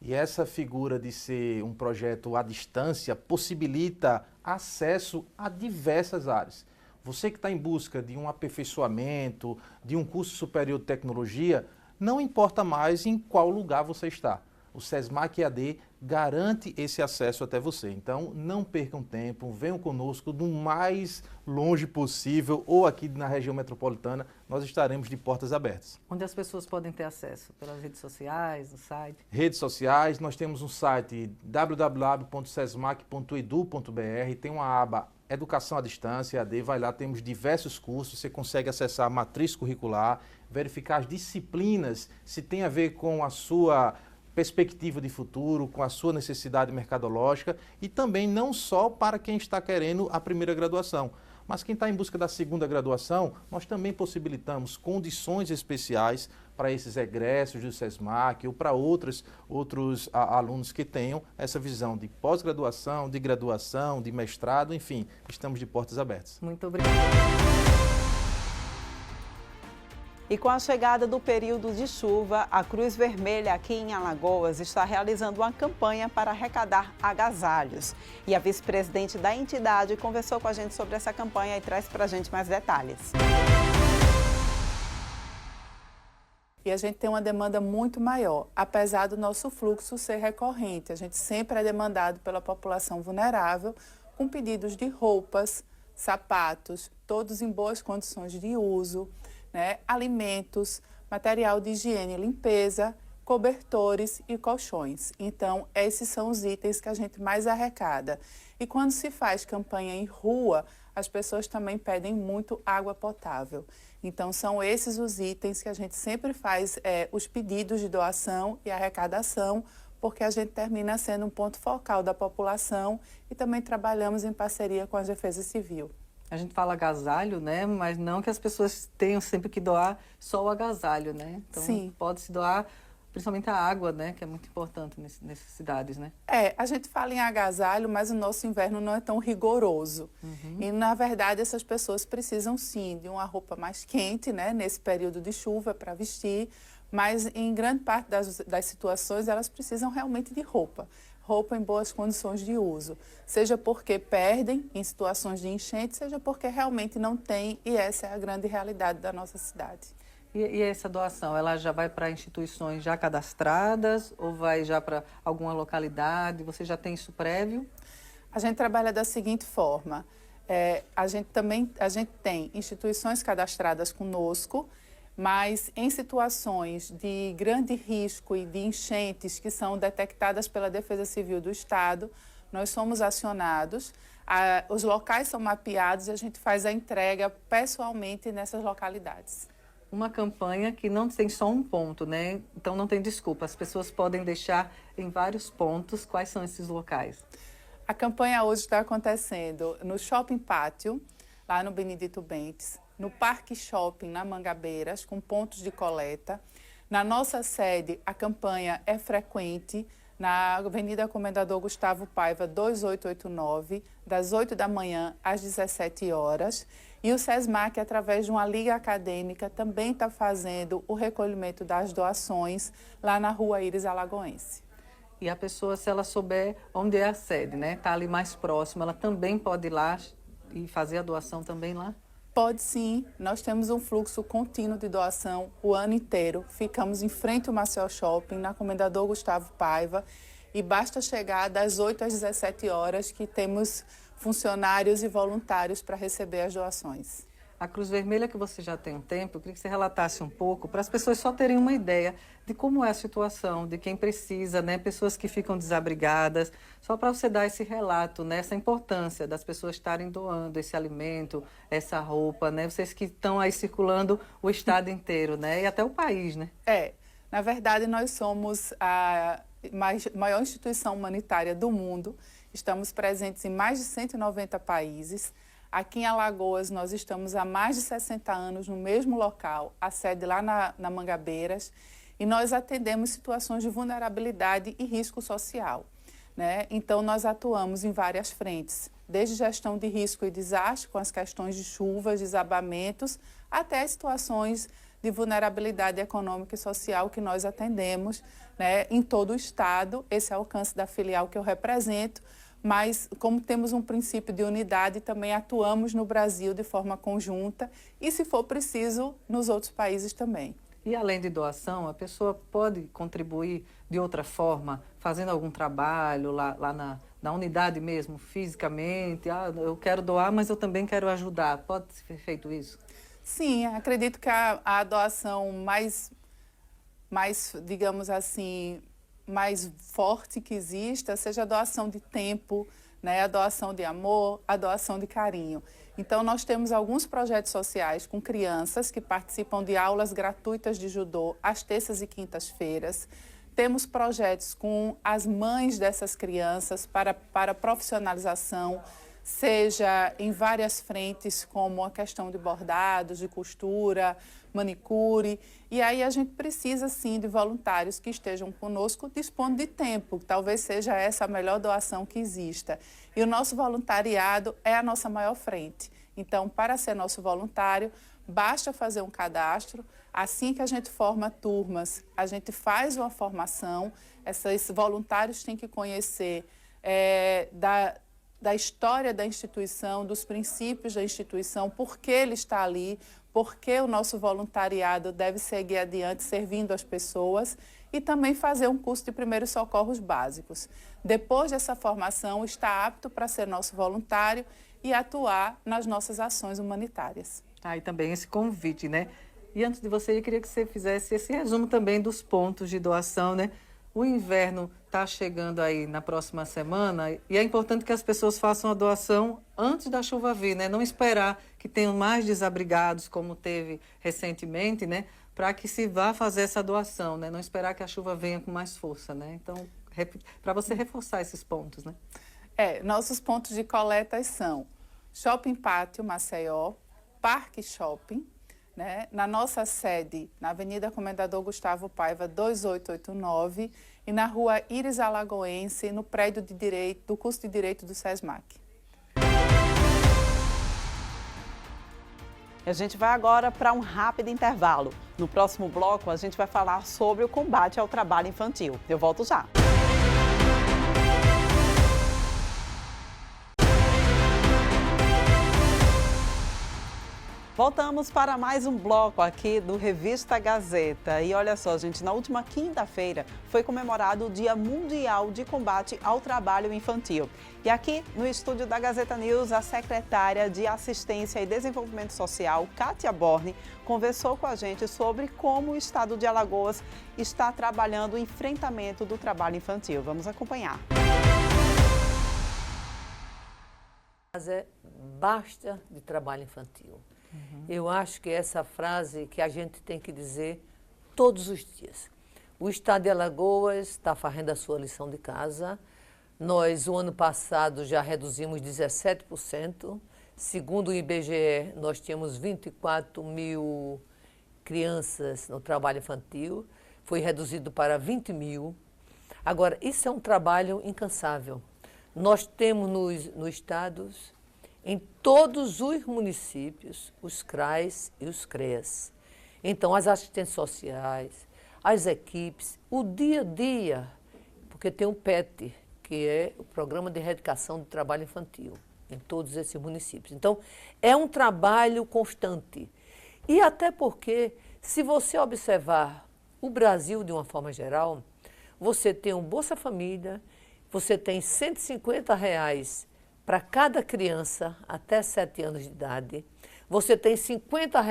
E essa figura de ser um projeto à distância possibilita acesso a diversas áreas. Você que está em busca de um aperfeiçoamento, de um curso superior de tecnologia, não importa mais em qual lugar você está. O SESMAC EAD garante esse acesso até você. Então, não percam tempo, venham conosco do mais longe possível ou aqui na região metropolitana, nós estaremos de portas abertas. Onde as pessoas podem ter acesso? Pelas redes sociais, no site? Redes sociais, nós temos um site www.sesmac.edu.br, tem uma aba Educação à Distância, EAD, vai lá, temos diversos cursos, você consegue acessar a matriz curricular, verificar as disciplinas, se tem a ver com a sua perspectiva de futuro, com a sua necessidade mercadológica e também não só para quem está querendo a primeira graduação, mas quem está em busca da segunda graduação, nós também possibilitamos condições especiais para esses egressos do SESMAC ou para outros alunos que tenham essa visão de pós-graduação, de graduação, de mestrado, enfim, estamos de portas abertas. Muito obrigada. E com a chegada do período de chuva, a Cruz Vermelha aqui em Alagoas está realizando uma campanha para arrecadar agasalhos. E a vice-presidente da entidade conversou com a gente sobre essa campanha e traz para a gente mais detalhes. E a gente tem uma demanda muito maior, apesar do nosso fluxo ser recorrente. A gente sempre é demandado pela população vulnerável com pedidos de roupas, sapatos, todos em boas condições de uso, né, alimentos, material de higiene e limpeza, cobertores e colchões. Então, esses são os itens que a gente mais arrecada. E quando se faz campanha em rua, as pessoas também pedem muito água potável. Então, são esses os itens que a gente sempre faz os pedidos de doação e arrecadação, porque a gente termina sendo um ponto focal da população e também trabalhamos em parceria com a Defesa Civil. A gente fala agasalho, né? Mas não que as pessoas tenham sempre que doar só o agasalho, né? Então, sim, pode-se doar principalmente a água, né? Que é muito importante nessas cidades, né? A gente fala em agasalho, mas o nosso inverno não é tão rigoroso. E, na verdade, essas pessoas precisam, sim, de uma roupa mais quente, né? Nesse período de chuva para vestir, mas em grande parte das situações elas precisam realmente de roupa em boas condições de uso, seja porque perdem em situações de enchente, seja porque realmente não tem, e essa é a grande realidade da nossa cidade. E essa doação, ela já vai para instituições já cadastradas ou vai já para alguma localidade? Você já tem isso prévio? A gente trabalha da seguinte forma, a gente tem instituições cadastradas conosco, mas em situações de grande risco e de enchentes que são detectadas pela Defesa Civil do Estado, nós somos acionados, os locais são mapeados e a gente faz a entrega pessoalmente nessas localidades. Uma campanha que não tem só um ponto, né? Então não tem desculpa, as pessoas podem deixar em vários pontos. Quais são esses locais? A campanha hoje está acontecendo no Shopping Pátio, lá no Benedito Bentes, no Parque Shopping, na Mangabeiras, com pontos de coleta. Na nossa sede, a campanha é frequente, na Avenida Comendador Gustavo Paiva, 2889, das 8 da manhã às 17 horas. E o SESMAC, através de uma liga acadêmica, também está fazendo o recolhimento das doações lá na Rua Íris Alagoense. E a pessoa, se ela souber onde é a sede, né, está ali mais próxima, ela também pode ir lá e fazer a doação também lá? Pode sim, nós temos um fluxo contínuo de doação o ano inteiro. Ficamos em frente ao Maceió Shopping, na Comendador Gustavo Paiva, e basta chegar das 8 às 17 horas que temos funcionários e voluntários para receber as doações. A Cruz Vermelha, que você já tem um tempo, eu queria que você relatasse um pouco, para as pessoas só terem uma ideia de como é a situação, de quem precisa, né? Pessoas que ficam desabrigadas, só para você dar esse relato, né? Essa importância das pessoas estarem doando esse alimento, essa roupa, né? Vocês que estão aí circulando o estado inteiro, né? E até o país, né? Na verdade, nós somos a maior instituição humanitária do mundo estamos presentes em mais de 190 países. Aqui em Alagoas, nós estamos há mais de 60 anos no mesmo local, a sede lá na Mangabeiras, e nós atendemos situações de vulnerabilidade e risco social, né? Então, nós atuamos em várias frentes, desde gestão de risco e desastre, com as questões de chuvas, desabamentos, até situações de vulnerabilidade econômica e social que nós atendemos, né, em todo o estado. Esse é o alcance da filial que eu represento, mas como temos um princípio de unidade, também atuamos no Brasil de forma conjunta e, se for preciso, nos outros países também. E além de doação, a pessoa pode contribuir de outra forma, fazendo algum trabalho lá na unidade mesmo, fisicamente? Ah, eu quero doar, mas eu também quero ajudar. Pode ser feito isso? Sim, acredito que a doação mais, digamos assim, mais forte que exista seja a doação de tempo, né? A doação de amor, a doação de carinho. Então, nós temos alguns projetos sociais com crianças que participam de aulas gratuitas de judô às terças e quintas-feiras. Temos projetos com as mães dessas crianças para profissionalização, seja em várias frentes, como a questão de bordados, de costura, manicure. E aí a gente precisa, sim, de voluntários que estejam conosco dispondo de tempo. Talvez seja essa a melhor doação que exista. E o nosso voluntariado é a nossa maior frente. Então, para ser nosso voluntário, basta fazer um cadastro. Assim que a gente forma turmas, a gente faz uma formação. Esses voluntários têm que conhecer da história da instituição, dos princípios da instituição, por que ele está ali, por que o nosso voluntariado deve seguir adiante servindo as pessoas e também fazer um curso de primeiros socorros básicos. Depois dessa formação, está apto para ser nosso voluntário e atuar nas nossas ações humanitárias. E também esse convite, né? E antes de você ir, eu queria que você fizesse esse resumo também dos pontos de doação, né? O inverno está chegando aí na próxima semana e é importante que as pessoas façam a doação antes da chuva vir, né? Não esperar que tenham mais desabrigados, como teve recentemente, né? Para que se vá fazer essa doação, né? Não esperar que a chuva venha com mais força, né? Então, para você reforçar esses pontos, né? Nossos pontos de coleta são Shopping Pátio Maceió, Parque Shopping, né? Na nossa sede, na Avenida Comendador Gustavo Paiva, 2889, e na Rua Íris Alagoense, no prédio de direito, do curso de Direito do SESMAC. A gente vai agora para um rápido intervalo. No próximo bloco, a gente vai falar sobre o combate ao trabalho infantil. Eu volto já. Voltamos para mais um bloco aqui do Revista Gazeta. E olha só, gente, na última quinta-feira foi comemorado o Dia Mundial de Combate ao Trabalho Infantil. E aqui no estúdio da Gazeta News, a secretária de Assistência e Desenvolvimento Social, Kátia Borne, conversou com a gente sobre como o estado de Alagoas está trabalhando o enfrentamento do trabalho infantil. Vamos acompanhar. Basta de trabalho infantil. Eu acho que essa frase que a gente tem que dizer todos os dias. O estado de Alagoas está fazendo a sua lição de casa. Nós, o ano passado, já reduzimos 17%. Segundo o IBGE, nós tínhamos 24 mil crianças no trabalho infantil. Foi reduzido para 20 mil. Agora, isso é um trabalho incansável. Nós temos nos estados, em todos os municípios, os CRAs e os CREAs. Então, as assistentes sociais, as equipes, o dia a dia, porque tem o PET, que é o Programa de Erradicação do Trabalho Infantil, em todos esses municípios. Então, é um trabalho constante. E até porque, se você observar o Brasil de uma forma geral, você tem um Bolsa Família, você tem R$ 150 para cada criança até 7 anos de idade. Você tem R$ 50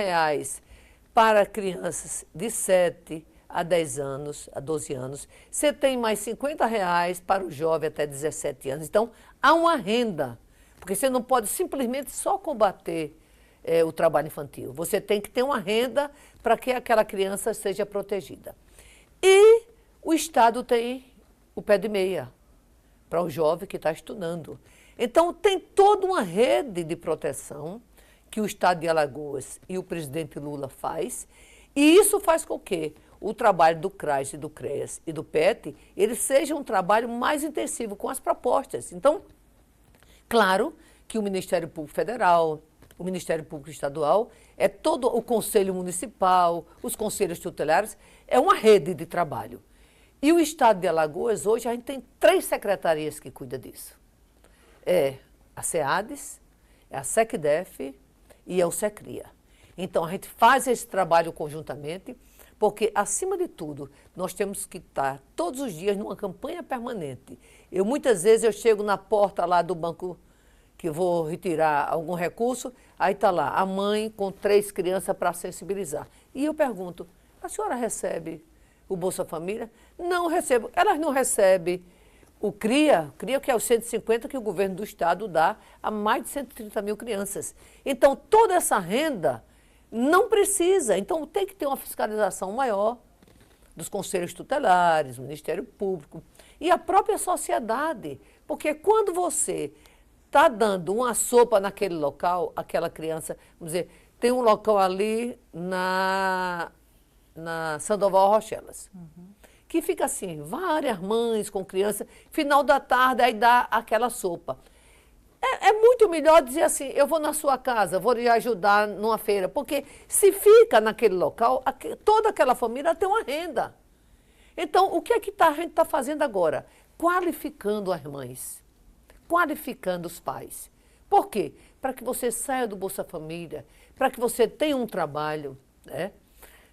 para crianças de 7 a 10 anos, a 12 anos. Você tem mais R$ 50 para o jovem até 17 anos. Então, há uma renda, porque você não pode simplesmente só combater o trabalho infantil. Você tem que ter uma renda para que aquela criança seja protegida. E o Estado tem o pé de meia, para o jovem que está estudando. Então, tem toda uma rede de proteção que o Estado de Alagoas e o presidente Lula faz, e isso faz com que o trabalho do CRAS, do CREAS e do PET, ele seja um trabalho mais intensivo com as propostas. Então, claro que o Ministério Público Federal, o Ministério Público Estadual, é todo o Conselho Municipal, os conselhos tutelares, é uma rede de trabalho. E o Estado de Alagoas, hoje, a gente tem 3 secretarias que cuidam disso. É a SEADES, é a SECDEF e é o SECRIA. Então, a gente faz esse trabalho conjuntamente, porque, acima de tudo, nós temos que estar todos os dias numa campanha permanente. Muitas vezes, eu chego na porta lá do banco que vou retirar algum recurso, aí está lá a mãe com 3 crianças para sensibilizar. E eu pergunto, a senhora recebe o Bolsa Família? Não recebo. Elas não recebem o CRIA que é os 150 que o governo do estado dá a mais de 130 mil crianças. Então, toda essa renda não precisa. Então, tem que ter uma fiscalização maior dos conselhos tutelares, do Ministério Público e a própria sociedade. Porque quando você está dando uma sopa naquele local, aquela criança, vamos dizer, tem um local ali na Sandoval Rochelas, que fica assim, várias mães com criança, final da tarde, aí dá aquela sopa. É muito melhor dizer assim, eu vou na sua casa, vou lhe ajudar numa feira, porque se fica naquele local, toda aquela família tem uma renda. Então, o que é que a gente está fazendo agora? Qualificando as mães, qualificando os pais. Por quê? Para que você saia do Bolsa Família, para que você tenha um trabalho, né?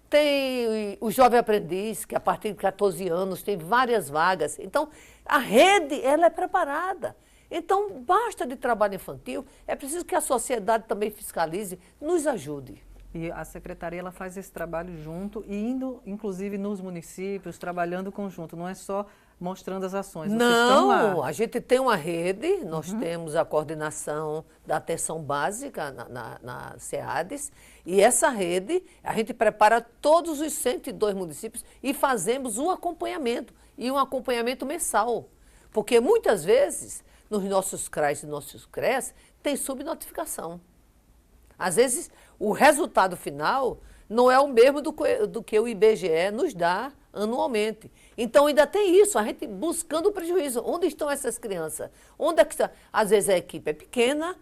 Tem o Jovem Aprendiz, que a partir de 14 anos tem várias vagas. Então, a rede, ela é preparada. Então, basta de trabalho infantil, é preciso que a sociedade também fiscalize, nos ajude. E a secretaria ela faz esse trabalho junto e indo, inclusive, nos municípios, trabalhando conjunto, não é só mostrando as ações. Não, a gente tem uma rede, nós temos a coordenação da atenção básica na SEADES, e essa rede, a gente prepara todos os 102 municípios e fazemos um acompanhamento, e um acompanhamento mensal. Porque muitas vezes, nos nossos CRAs e nossos CREAS, tem subnotificação. Às vezes, o resultado final não é o mesmo do que o IBGE nos dá anualmente. Então, ainda tem isso, a gente buscando o prejuízo. Onde estão essas crianças? Onde é que está? Às vezes a equipe é pequena,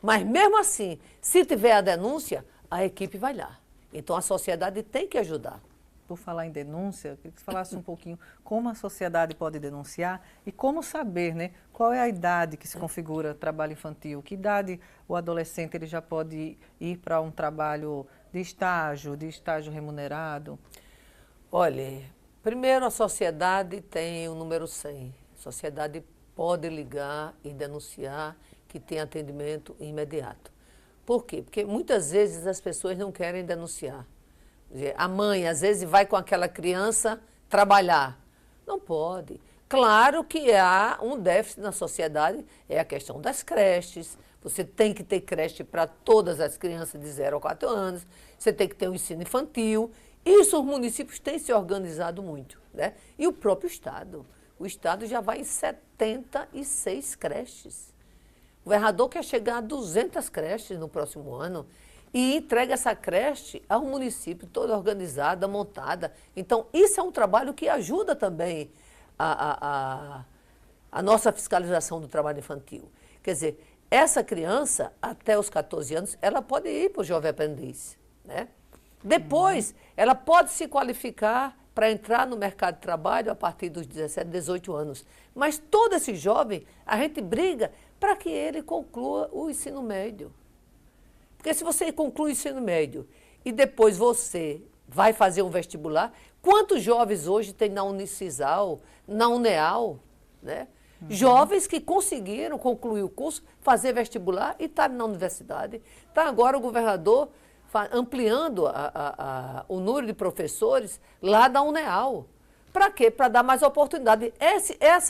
mas mesmo assim, se tiver a denúncia, a equipe vai lá. Então, a sociedade tem que ajudar. Por falar em denúncia, eu queria que você falasse um pouquinho como a sociedade pode denunciar e como saber, né, qual é a idade que se configura trabalho infantil, que idade o adolescente ele já pode ir para um trabalho de estágio remunerado? Olha, primeiro a sociedade tem o número 100. A sociedade pode ligar e denunciar que tem atendimento imediato. Por quê? Porque muitas vezes as pessoas não querem denunciar. A mãe, às vezes, vai com aquela criança trabalhar. Não pode. Claro que há um déficit na sociedade, é a questão das creches. Você tem que ter creche para todas as crianças de 0 a 4 anos. Você tem que ter um ensino infantil. Isso os municípios têm se organizado muito, né? E o próprio Estado. O Estado já vai em 76 creches. O governador quer chegar a 200 creches no próximo ano. E entrega essa creche ao município, toda organizada, montada. Então, isso é um trabalho que ajuda também a nossa fiscalização do trabalho infantil. Quer dizer, essa criança, até os 14 anos, ela pode ir para o Jovem Aprendiz, né? Depois, ela pode se qualificar para entrar no mercado de trabalho a partir dos 17, 18 anos. Mas todo esse jovem, a gente briga para que ele conclua o ensino médio. Porque se você conclui o ensino médio e depois você vai fazer um vestibular, quantos jovens hoje tem na Unicisal, na Uneal, né? Jovens que conseguiram concluir o curso, fazer vestibular e estar na universidade. Então agora o governador ampliando o número de professores lá da Uneal. Para quê? Para dar mais oportunidade.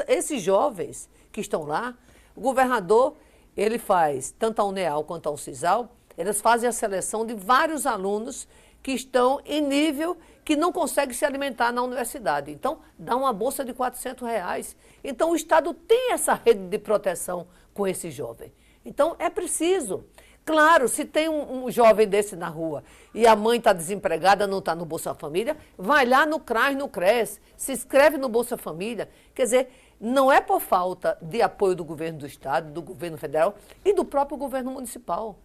Esses jovens que estão lá, o governador, ele faz, tanto a Uneal quanto a Unicisal, eles fazem a seleção de vários alunos que estão em nível que não conseguem se alimentar na universidade. Então, dá uma bolsa de R$400. Então, o Estado tem essa rede de proteção com esse jovem. Então, é preciso. Claro, se tem um jovem desse na rua e a mãe está desempregada, não está no Bolsa Família, vai lá no CRAS, no CRES, se inscreve no Bolsa Família. Quer dizer, não é por falta de apoio do governo do Estado, do governo federal e do próprio governo municipal.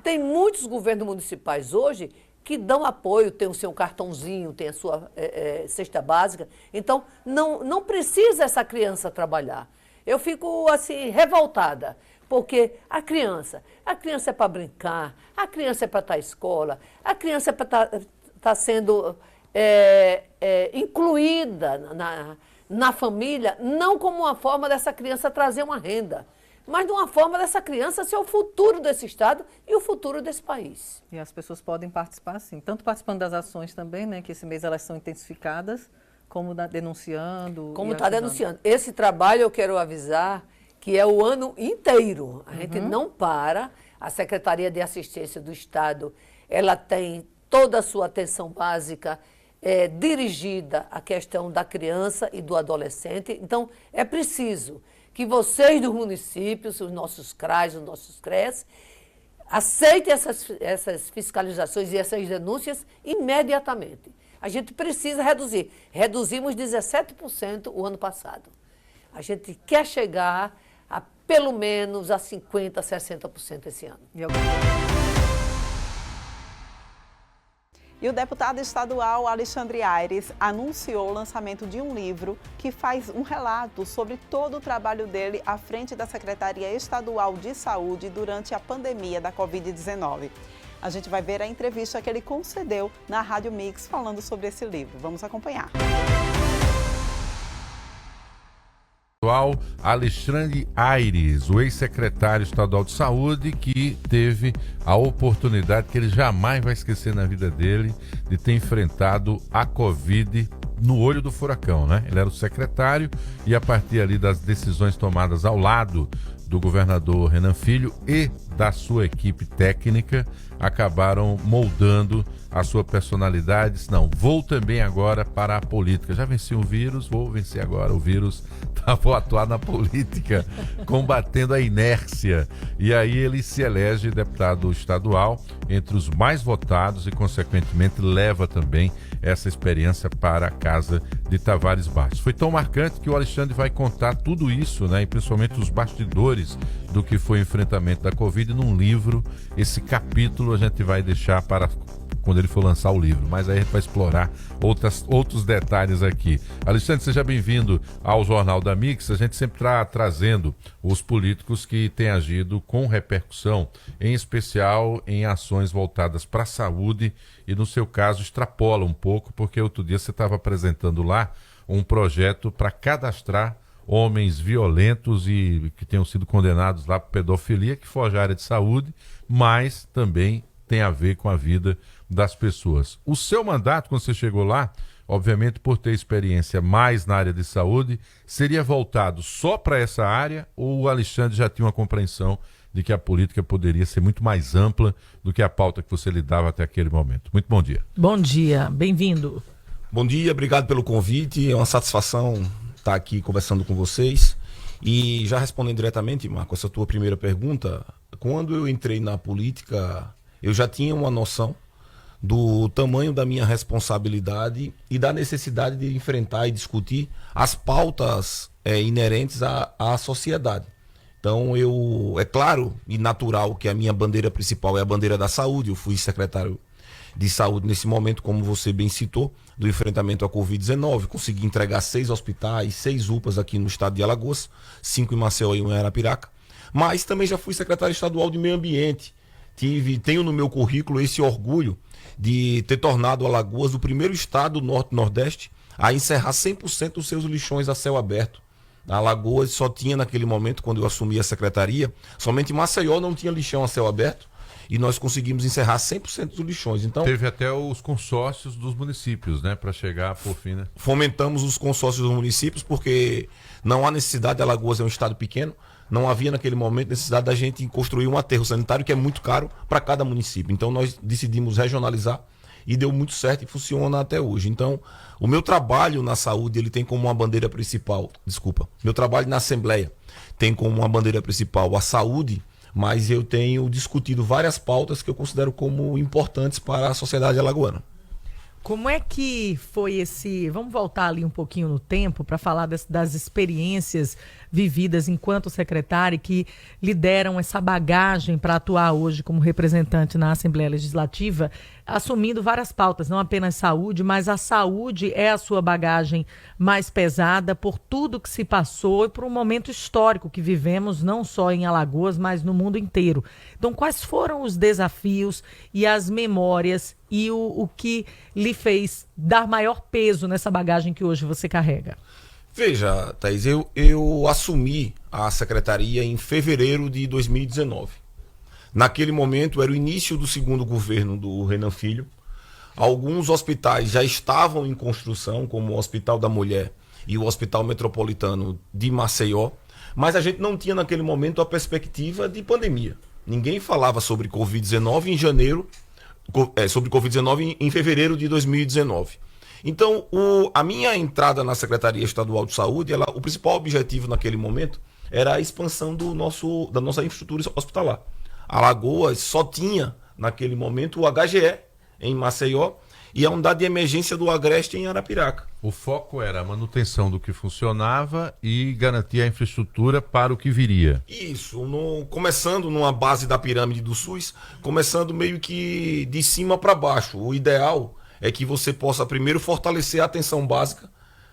Tem muitos governos municipais hoje que dão apoio, tem o seu cartãozinho, tem a sua cesta básica. Então, não precisa essa criança trabalhar. Eu fico, assim, revoltada, porque a criança é para brincar, a criança é para estar à escola, a criança é para estar sendo incluída na família, não como uma forma dessa criança trazer uma renda, mas de uma forma dessa criança ser o futuro desse Estado e o futuro desse país. E as pessoas podem participar, sim, tanto participando das ações também, né, que esse mês elas são intensificadas, como denunciando. Como está denunciando. Esse trabalho eu quero avisar que é o ano inteiro. A gente não para. A Secretaria de Assistência do Estado, ela tem toda a sua atenção básica dirigida à questão da criança e do adolescente. Então, é preciso que vocês dos municípios, os nossos CRAs, os nossos CRES, aceitem essas fiscalizações e essas denúncias imediatamente. A gente precisa reduzir. Reduzimos 17% o ano passado. A gente quer chegar a pelo menos a 50%, 60% esse ano. E o deputado estadual Alexandre Aires anunciou o lançamento de um livro que faz um relato sobre todo o trabalho dele à frente da Secretaria Estadual de Saúde durante a pandemia da Covid-19. A gente vai ver a entrevista que ele concedeu na Rádio Mix falando sobre esse livro. Vamos acompanhar. Alexandre Aires, o ex-secretário estadual de saúde, que teve a oportunidade que ele jamais vai esquecer na vida dele de ter enfrentado a Covid no olho do furacão, né? Ele era o secretário e a partir ali das decisões tomadas ao lado do governador Renan Filho e da sua equipe técnica, acabaram moldando a sua personalidade. Disse, não, vou também agora para a política. Já venci o vírus, vou vencer agora o vírus, vou atuar na política, combatendo a inércia. E aí ele se elege deputado estadual, entre os mais votados e, consequentemente, leva também essa experiência para a casa de Tavares Bastos. Foi tão marcante que o Alexandre vai contar tudo isso, né, e principalmente os bastidores do que foi o enfrentamento da Covid num livro. Esse capítulo a gente vai deixar para quando ele for lançar o livro, mas aí a gente vai explorar outros detalhes aqui. Alexandre, seja bem-vindo ao Jornal da Mix. A gente sempre está trazendo os políticos que têm agido com repercussão, em especial em ações voltadas para a saúde e, no seu caso, extrapola um pouco, porque outro dia você estava apresentando lá um projeto para cadastrar homens violentos e que tenham sido condenados lá por pedofilia, que foge à área de saúde, mas também tem a ver com a vida das pessoas. O seu mandato, quando você chegou lá, obviamente por ter experiência mais na área de saúde, seria voltado só para essa área, ou o Alexandre já tinha uma compreensão de que a política poderia ser muito mais ampla do que a pauta que você lidava até aquele momento? Muito bom dia. Bom dia, bem-vindo. Bom dia, obrigado pelo convite, é uma satisfação estar aqui conversando com vocês. E já respondendo diretamente, Marco, essa tua primeira pergunta, quando eu entrei na política, eu já tinha uma noção do tamanho da minha responsabilidade e da necessidade de enfrentar e discutir as pautas inerentes à sociedade. Então, é claro e natural que a minha bandeira principal é a bandeira da saúde. Eu fui secretário de saúde nesse momento, como você bem citou, do enfrentamento à Covid-19. Consegui entregar 6 hospitais, 6 UPAs aqui no estado de Alagoas, 5 em Maceió e 1 em Arapiraca. Mas também já fui secretário estadual de meio ambiente. Tenho no meu currículo esse orgulho de ter tornado Alagoas o primeiro estado do Norte-Nordeste a encerrar 100% dos seus lixões a céu aberto. A Alagoas só tinha, naquele momento, quando eu assumi a secretaria, somente Maceió não tinha lixão a céu aberto, e nós conseguimos encerrar 100% dos lixões. Então, teve até os consórcios dos municípios, né, para chegar por fim, né? Fomentamos os consórcios dos municípios, porque não há necessidade, Alagoas é um estado pequeno, não havia naquele momento necessidade da gente construir um aterro sanitário que é muito caro para cada município. Então nós decidimos regionalizar e deu muito certo e funciona até hoje. Então, o meu trabalho na saúde, ele tem como uma bandeira principal, meu trabalho na Assembleia tem como uma bandeira principal a saúde, mas eu tenho discutido várias pautas que eu considero como importantes para a sociedade alagoana. Como é que foi esse... Vamos voltar ali um pouquinho no tempo para falar das experiências vividas enquanto secretário que lhe deram essa bagagem para atuar hoje como representante na Assembleia Legislativa, assumindo várias pautas, não apenas saúde, mas a saúde é a sua bagagem mais pesada por tudo que se passou e por um momento histórico que vivemos, não só em Alagoas, mas no mundo inteiro. Então, quais foram os desafios e as memórias e o que lhe fez dar maior peso nessa bagagem que hoje você carrega? Veja, Thaís, eu assumi a secretaria em fevereiro de 2019. Naquele momento era o início do segundo governo do Renan Filho. Alguns hospitais já estavam em construção, como o Hospital da Mulher e o Hospital Metropolitano de Maceió, mas a gente não tinha naquele momento a perspectiva de pandemia. Ninguém falava sobre Covid-19 em janeiro, sobre Covid-19 em fevereiro de 2019. Então, a minha entrada na Secretaria Estadual de Saúde, o principal objetivo naquele momento era a expansão da nossa infraestrutura hospitalar. Alagoas só tinha, naquele momento, o HGE em Maceió e a unidade de emergência do Agreste em Arapiraca. O foco era a manutenção do que funcionava e garantir a infraestrutura para o que viria. Isso, começando numa base da pirâmide do SUS, começando meio que de cima para baixo. O ideal é que você possa primeiro fortalecer a atenção básica,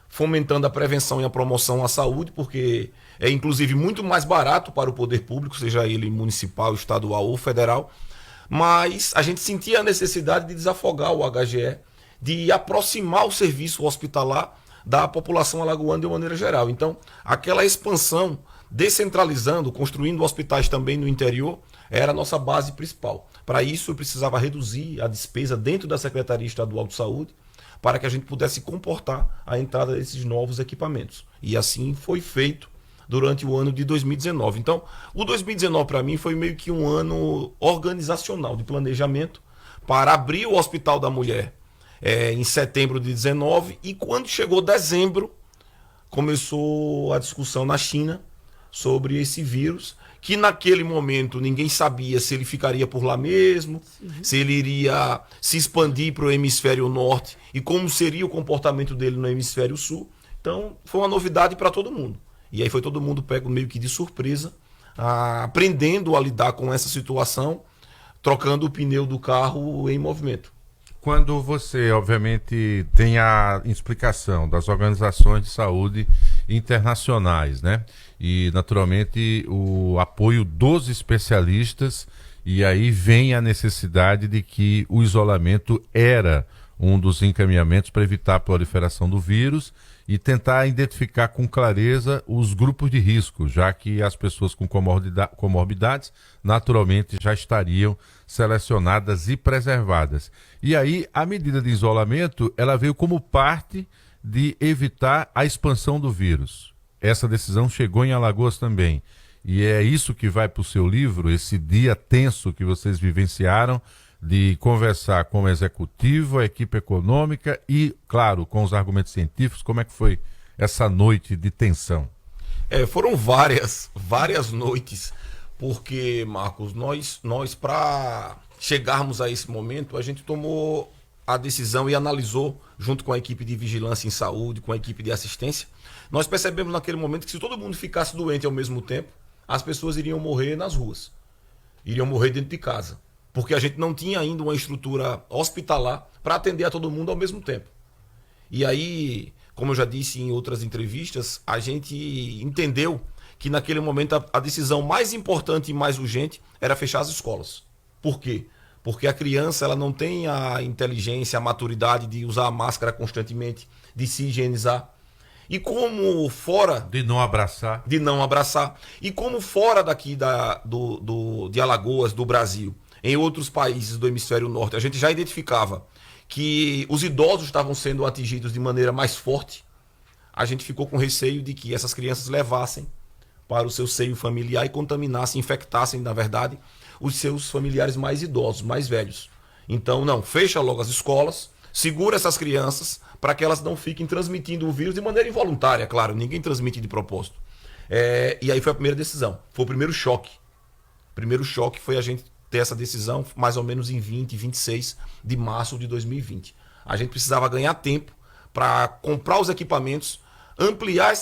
fomentando a prevenção e a promoção à saúde, porque é inclusive muito mais barato para o poder público, seja ele municipal, estadual ou federal, mas a gente sentia a necessidade de desafogar o HGE, de aproximar o serviço hospitalar da população alagoana de maneira geral. Então, aquela expansão, descentralizando, construindo hospitais também no interior, era a nossa base principal. Para isso, eu precisava reduzir a despesa dentro da Secretaria Estadual de Saúde para que a gente pudesse comportar a entrada desses novos equipamentos. E assim foi feito durante o ano de 2019. Então, o 2019 para mim foi meio que um ano organizacional de planejamento para abrir o Hospital da Mulher em setembro de 2019 e quando chegou dezembro, começou a discussão na China sobre esse vírus, que naquele momento ninguém sabia se ele ficaria por lá mesmo, se ele iria se expandir para o hemisfério norte e como seria o comportamento dele no hemisfério sul. Então, foi uma novidade para todo mundo. E aí foi todo mundo pego meio que de surpresa, aprendendo a lidar com essa situação, trocando o pneu do carro em movimento. Quando você, obviamente, tem a explicação das organizações de saúde internacionais, né? E, naturalmente, o apoio dos especialistas, e aí vem a necessidade de que o isolamento era um dos encaminhamentos para evitar a proliferação do vírus e tentar identificar com clareza os grupos de risco, já que as pessoas com comorbidades naturalmente já estariam selecionadas e preservadas. E aí a medida de isolamento ela veio como parte de evitar a expansão do vírus. Essa decisão chegou em Alagoas também. E é isso que vai para o seu livro, esse dia tenso que vocês vivenciaram, de conversar com o executivo, a equipe econômica e, claro, com os argumentos científicos. Como é que foi essa noite de tensão? Foram várias noites, porque, Marcos, nós para chegarmos a esse momento, a gente tomou a decisão e analisou, junto com a equipe de vigilância em saúde, com a equipe de assistência, nós percebemos naquele momento que se todo mundo ficasse doente ao mesmo tempo, as pessoas iriam morrer nas ruas, iriam morrer dentro de casa. Porque a gente não tinha ainda uma estrutura hospitalar para atender a todo mundo ao mesmo tempo. E aí, como eu já disse em outras entrevistas, a gente entendeu que naquele momento a decisão mais importante e mais urgente era fechar as escolas. Por quê? Porque a criança ela não tem a inteligência, a maturidade de usar a máscara constantemente, de se higienizar. E como fora... De não abraçar. E como fora daqui de Alagoas, do Brasil, em outros países do hemisfério norte, a gente já identificava que os idosos estavam sendo atingidos de maneira mais forte, a gente ficou com receio de que essas crianças levassem para o seu seio familiar e contaminassem, infectassem, na verdade, os seus familiares mais idosos, mais velhos. Então, não, fecha logo as escolas, segura essas crianças para que elas não fiquem transmitindo o vírus de maneira involuntária, claro, ninguém transmite de propósito. E aí foi a primeira decisão, foi o primeiro choque. O primeiro choque foi a gente ter essa decisão mais ou menos em 26 de março de 2020. A gente precisava ganhar tempo para comprar os equipamentos, ampliar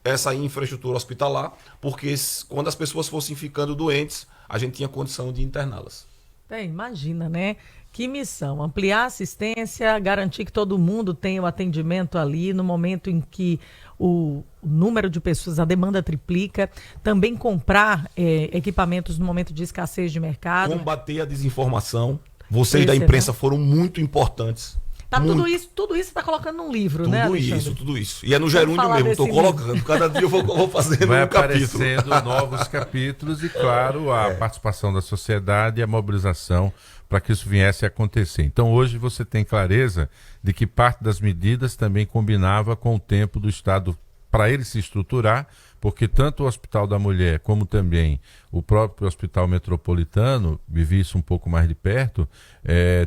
essa infraestrutura hospitalar, porque quando as pessoas fossem ficando doentes, a gente tinha condição de interná-las. Imagina, né? Que missão, ampliar a assistência, garantir que todo mundo tenha o atendimento ali no momento em que o número de pessoas, a demanda triplica, também comprar equipamentos no momento de escassez de mercado. Combater a desinformação, vocês da imprensa foram muito importantes. Tudo isso está colocando num livro, né, Alexandre? Tudo isso. E é no gerúndio mesmo, estou colocando. Cada dia eu vou fazendo Vai um capítulo. aparecendo novos capítulos e, claro, a participação da sociedade e a mobilização para que isso viesse a acontecer. Então, hoje você tem clareza de que parte das medidas também combinava com o tempo do Estado para ele se estruturar, porque tanto o Hospital da Mulher como também o próprio Hospital Metropolitano, vivi isso um pouco mais de perto,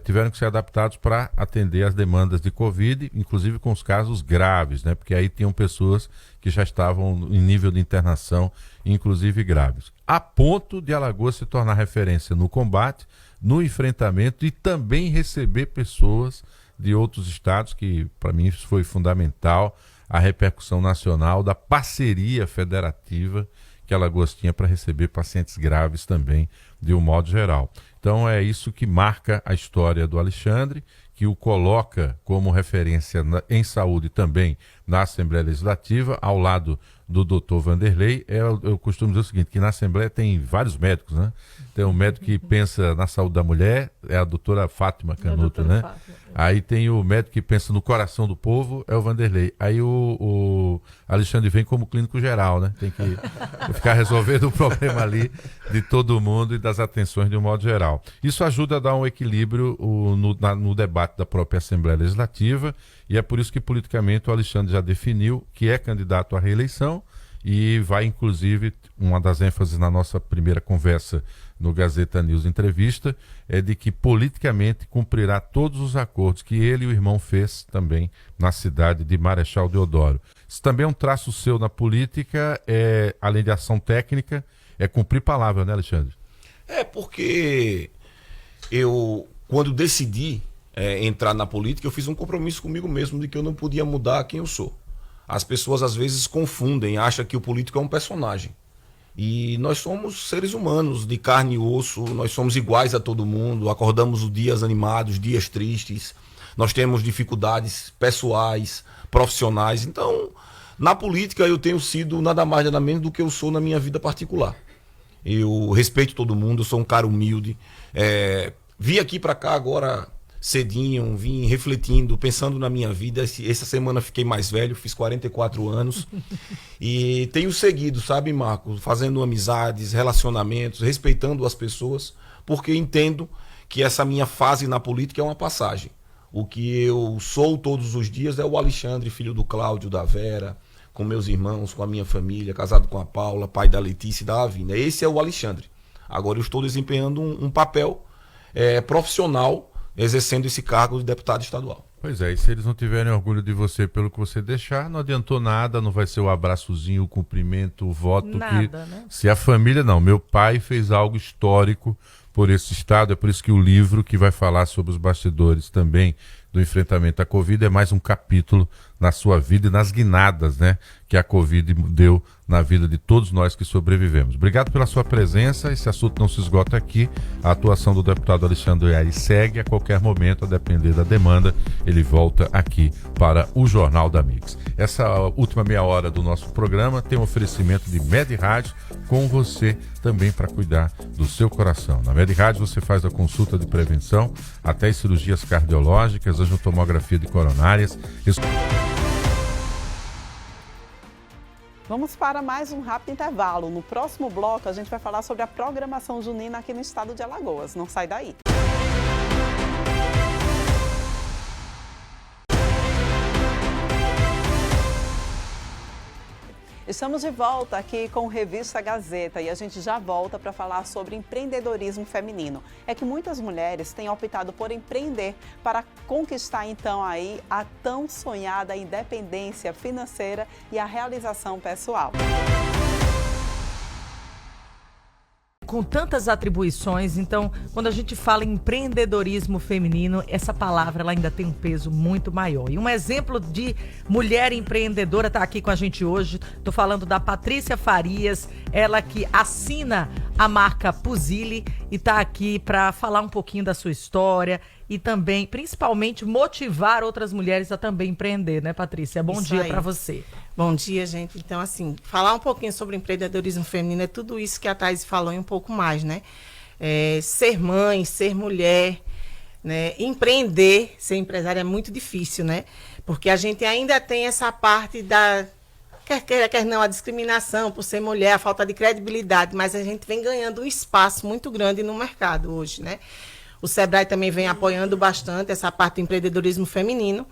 tiveram que ser adaptados para atender as demandas de Covid, inclusive com os casos graves, né? Porque aí tinham pessoas que já estavam em nível de internação, inclusive graves. A ponto de Alagoas se tornar referência no combate, no enfrentamento e também receber pessoas de outros estados, que para mim isso foi fundamental, a repercussão nacional da parceria federativa que Alagoas tinha para receber pacientes graves também, de um modo geral. Então é isso que marca a história do Alexandre, que o coloca como referência em saúde também na Assembleia Legislativa, ao lado do Dr. Vanderlei. Eu costumo dizer o seguinte, que na Assembleia tem vários médicos, né? Tem um médico que pensa na saúde da mulher, é a doutora Fátima Canuto, né? Aí tem o médico que pensa no coração do povo, é o Vanderlei. Aí o Alexandre vem como clínico geral, né? Tem que ficar resolvendo o problema ali de todo mundo e das atenções de um modo geral. Isso ajuda a dar um equilíbrio no debate da própria Assembleia Legislativa, e é por isso que politicamente o Alexandre já definiu que é candidato à reeleição e vai, inclusive, uma das ênfases na nossa primeira conversa no Gazeta News Entrevista, é de que politicamente cumprirá todos os acordos que ele e o irmão fez também na cidade de Marechal Deodoro. Isso também é um traço seu na política, além de ação técnica, é cumprir palavra, né, Alexandre? Porque quando decidi entrar na política, eu fiz um compromisso comigo mesmo de que eu não podia mudar quem eu sou. As pessoas às vezes confundem, acham que o político é um personagem. E nós somos seres humanos, de carne e osso, nós somos iguais a todo mundo, acordamos os dias animados, dias tristes, nós temos dificuldades pessoais, profissionais. Então, na política eu tenho sido nada mais nada menos do que eu sou na minha vida particular. Eu respeito todo mundo, eu sou um cara humilde. Vim aqui para cá agora cedinho, vim refletindo, pensando na minha vida. Essa semana fiquei mais velho, fiz 44 anos e tenho seguido, sabe, Marco, fazendo amizades, relacionamentos, respeitando as pessoas, porque entendo que essa minha fase na política é uma passagem. O que eu sou todos os dias é o Alexandre, filho do Cláudio, da Vera, com meus irmãos, com a minha família, casado com a Paula, pai da Letícia e da Lavínia. Esse é o Alexandre. Agora eu estou desempenhando um papel profissional, exercendo esse cargo de deputado estadual. Pois é, e se eles não tiverem orgulho de você pelo que você deixar, não adiantou nada, não vai ser o abraçozinho, o cumprimento, o voto. Nada, né? Se a família não, meu pai fez algo histórico por esse estado, é por isso que o livro que vai falar sobre os bastidores também do enfrentamento à Covid é mais um capítulo na sua vida e nas guinadas, né, que a Covid deu na vida de todos nós que sobrevivemos. Obrigado pela sua presença. Esse assunto não se esgota aqui. A atuação do deputado Alexandre Aires segue. A qualquer momento, a depender da demanda, ele volta aqui para o Jornal da Mix. Essa última meia hora do nosso programa tem um oferecimento de Med-Rádio, com você também para cuidar do seu coração. Na Med-Rádio você faz a consulta de prevenção, até as cirurgias cardiológicas, angiotomografia de coronárias. Vamos para mais um rápido intervalo. No próximo bloco, a gente vai falar sobre a programação junina aqui no estado de Alagoas. Não sai daí. Estamos de volta aqui com Revista Gazeta e a gente já volta para falar sobre empreendedorismo feminino. É que muitas mulheres têm optado por empreender para conquistar então aí a tão sonhada independência financeira e a realização pessoal. Com tantas atribuições, então, quando a gente fala em empreendedorismo feminino, essa palavra ela ainda tem um peso muito maior. E um exemplo de mulher empreendedora está aqui com a gente hoje. Estou falando da Patrícia Farias, ela que assina a marca Puzile e está aqui para falar um pouquinho da sua história e também, principalmente, motivar outras mulheres a também empreender, né, Patrícia? Bom dia para você. Bom dia, gente. Então, assim, falar um pouquinho sobre empreendedorismo feminino é tudo isso que a Thaís falou e um pouco mais, né? Ser mãe, ser mulher, né? Empreender, ser empresária é muito difícil, né? Porque a gente ainda tem essa parte da, quer queira, quer não, a discriminação por ser mulher, a falta de credibilidade, mas a gente vem ganhando um espaço muito grande no mercado hoje, né? O Sebrae também vem apoiando bastante essa parte do empreendedorismo feminino.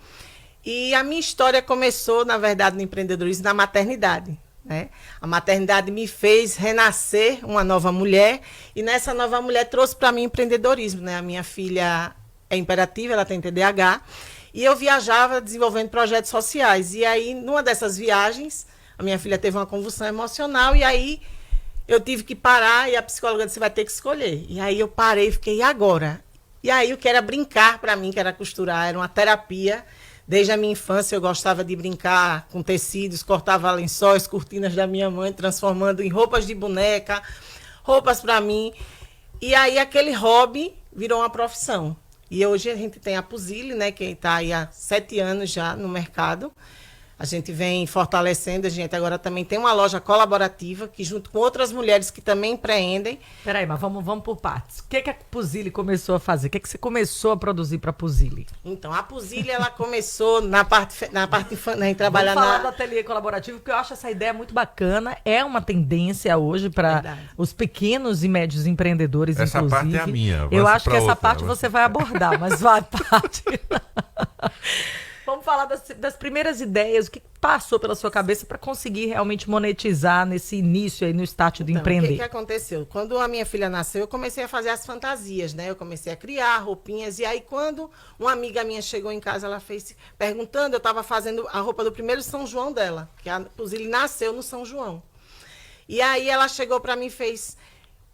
E a minha história começou, na verdade, no empreendedorismo na maternidade, né? A maternidade me fez renascer uma nova mulher e nessa nova mulher trouxe para mim empreendedorismo, né? A minha filha é imperativa, ela tem TDAH e eu viajava desenvolvendo projetos sociais. E aí, numa dessas viagens, a minha filha teve uma convulsão emocional e aí eu tive que parar e a psicóloga disse, você vai ter que escolher. E aí eu parei e fiquei, e agora? E aí o que era brincar para mim, que era costurar, era uma terapia. Desde a minha infância eu gostava de brincar com tecidos, cortava lençóis, cortinas da minha mãe, transformando em roupas de boneca, roupas para mim. E aí aquele hobby virou uma profissão. E hoje a gente tem a Puzile, né, que está aí há 7 anos já no mercado. A gente vem fortalecendo, a gente agora também tem uma loja colaborativa que junto com outras mulheres que também empreendem. Peraí, mas vamos por partes. O que a Puzile começou a fazer? O que você começou a produzir para a Puzile? Então, a Puzile, ela começou na parte em trabalhar Vamos falar do ateliê colaborativo, porque eu acho essa ideia muito bacana. É uma tendência hoje para os pequenos e médios empreendedores, essa inclusive. Parte é a minha. Eu acho que essa parte você vai abordar, mas vai parte. Vamos falar das primeiras ideias, o que passou pela sua cabeça para conseguir realmente monetizar nesse início aí no start do empreender. O que aconteceu? Quando a minha filha nasceu, eu comecei a fazer as fantasias, né? Eu comecei a criar roupinhas e aí quando uma amiga minha chegou em casa, ela fez perguntando, eu estava fazendo a roupa do primeiro São João dela, que a Puzile nasceu no São João. E aí ela chegou para mim e fez...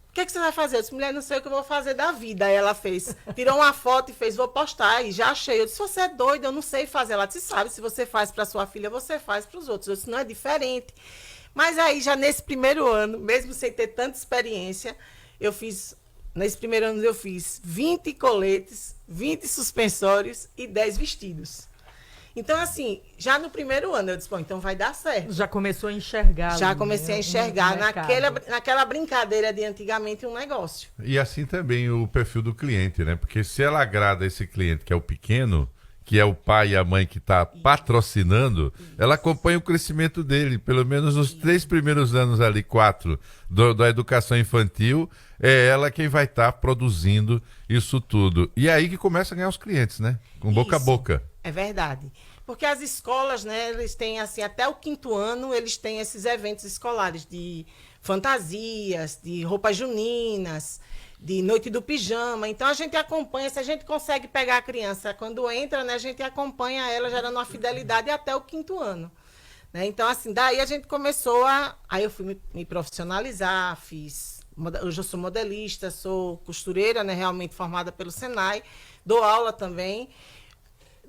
O que você vai fazer? Eu disse, mulher, não sei o que eu vou fazer da vida. Aí ela fez, tirou uma foto e fez, vou postar. E já achei. Eu disse, você é doida, eu não sei fazer. Ela disse, sabe, se você faz para sua filha, você faz para os outros. Eu disse, não é diferente. Mas aí, já nesse primeiro ano, mesmo sem ter tanta experiência, nesse primeiro ano eu fiz 20 coletes, 20 suspensórios e 10 vestidos. Então, assim, já no primeiro ano, eu disse, bom, então vai dar certo. Já começou a enxergar. Já comecei a enxergar naquela brincadeira de antigamente um negócio. E assim também o perfil do cliente, né? Porque se ela agrada esse cliente que é o pequeno, que é o pai e a mãe que está patrocinando, ela acompanha o crescimento dele, pelo menos nos 3 primeiros anos ali, 4, da educação infantil, é ela quem vai estar produzindo isso tudo. E é aí que começa a ganhar os clientes, né? Com boca a boca. É verdade. Porque as escolas, né, eles têm assim, até o 5º ano, eles têm esses eventos escolares de fantasias, de roupas juninas, de noite do pijama. Então a gente acompanha, se a gente consegue pegar a criança quando entra, né, a gente acompanha ela gerando uma fidelidade até o 5º ano. Né? Então, assim, daí a gente começou aí eu fui me profissionalizar, hoje eu sou modelista, sou costureira, né, realmente formada pelo Senai, dou aula também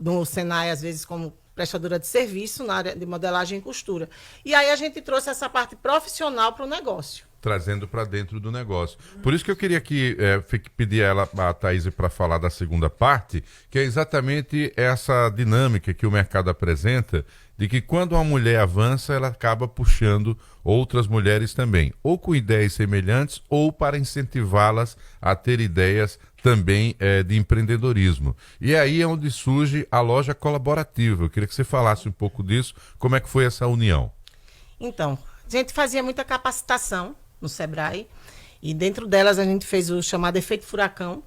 no Senai, às vezes, como prestadora de serviço na área de modelagem e costura. E aí a gente trouxe essa parte profissional para o negócio. Trazendo para dentro do negócio. Por isso que eu queria pedir a Thaís para falar da segunda parte, que é exatamente essa dinâmica que o mercado apresenta, de que quando uma mulher avança, ela acaba puxando outras mulheres também, ou com ideias semelhantes, ou para incentivá-las a ter ideias também de empreendedorismo. E aí é onde surge a loja colaborativa. Eu queria que você falasse um pouco disso, como é que foi essa união? Então, a gente fazia muita capacitação no Sebrae, e dentro delas a gente fez o chamado efeito furacão,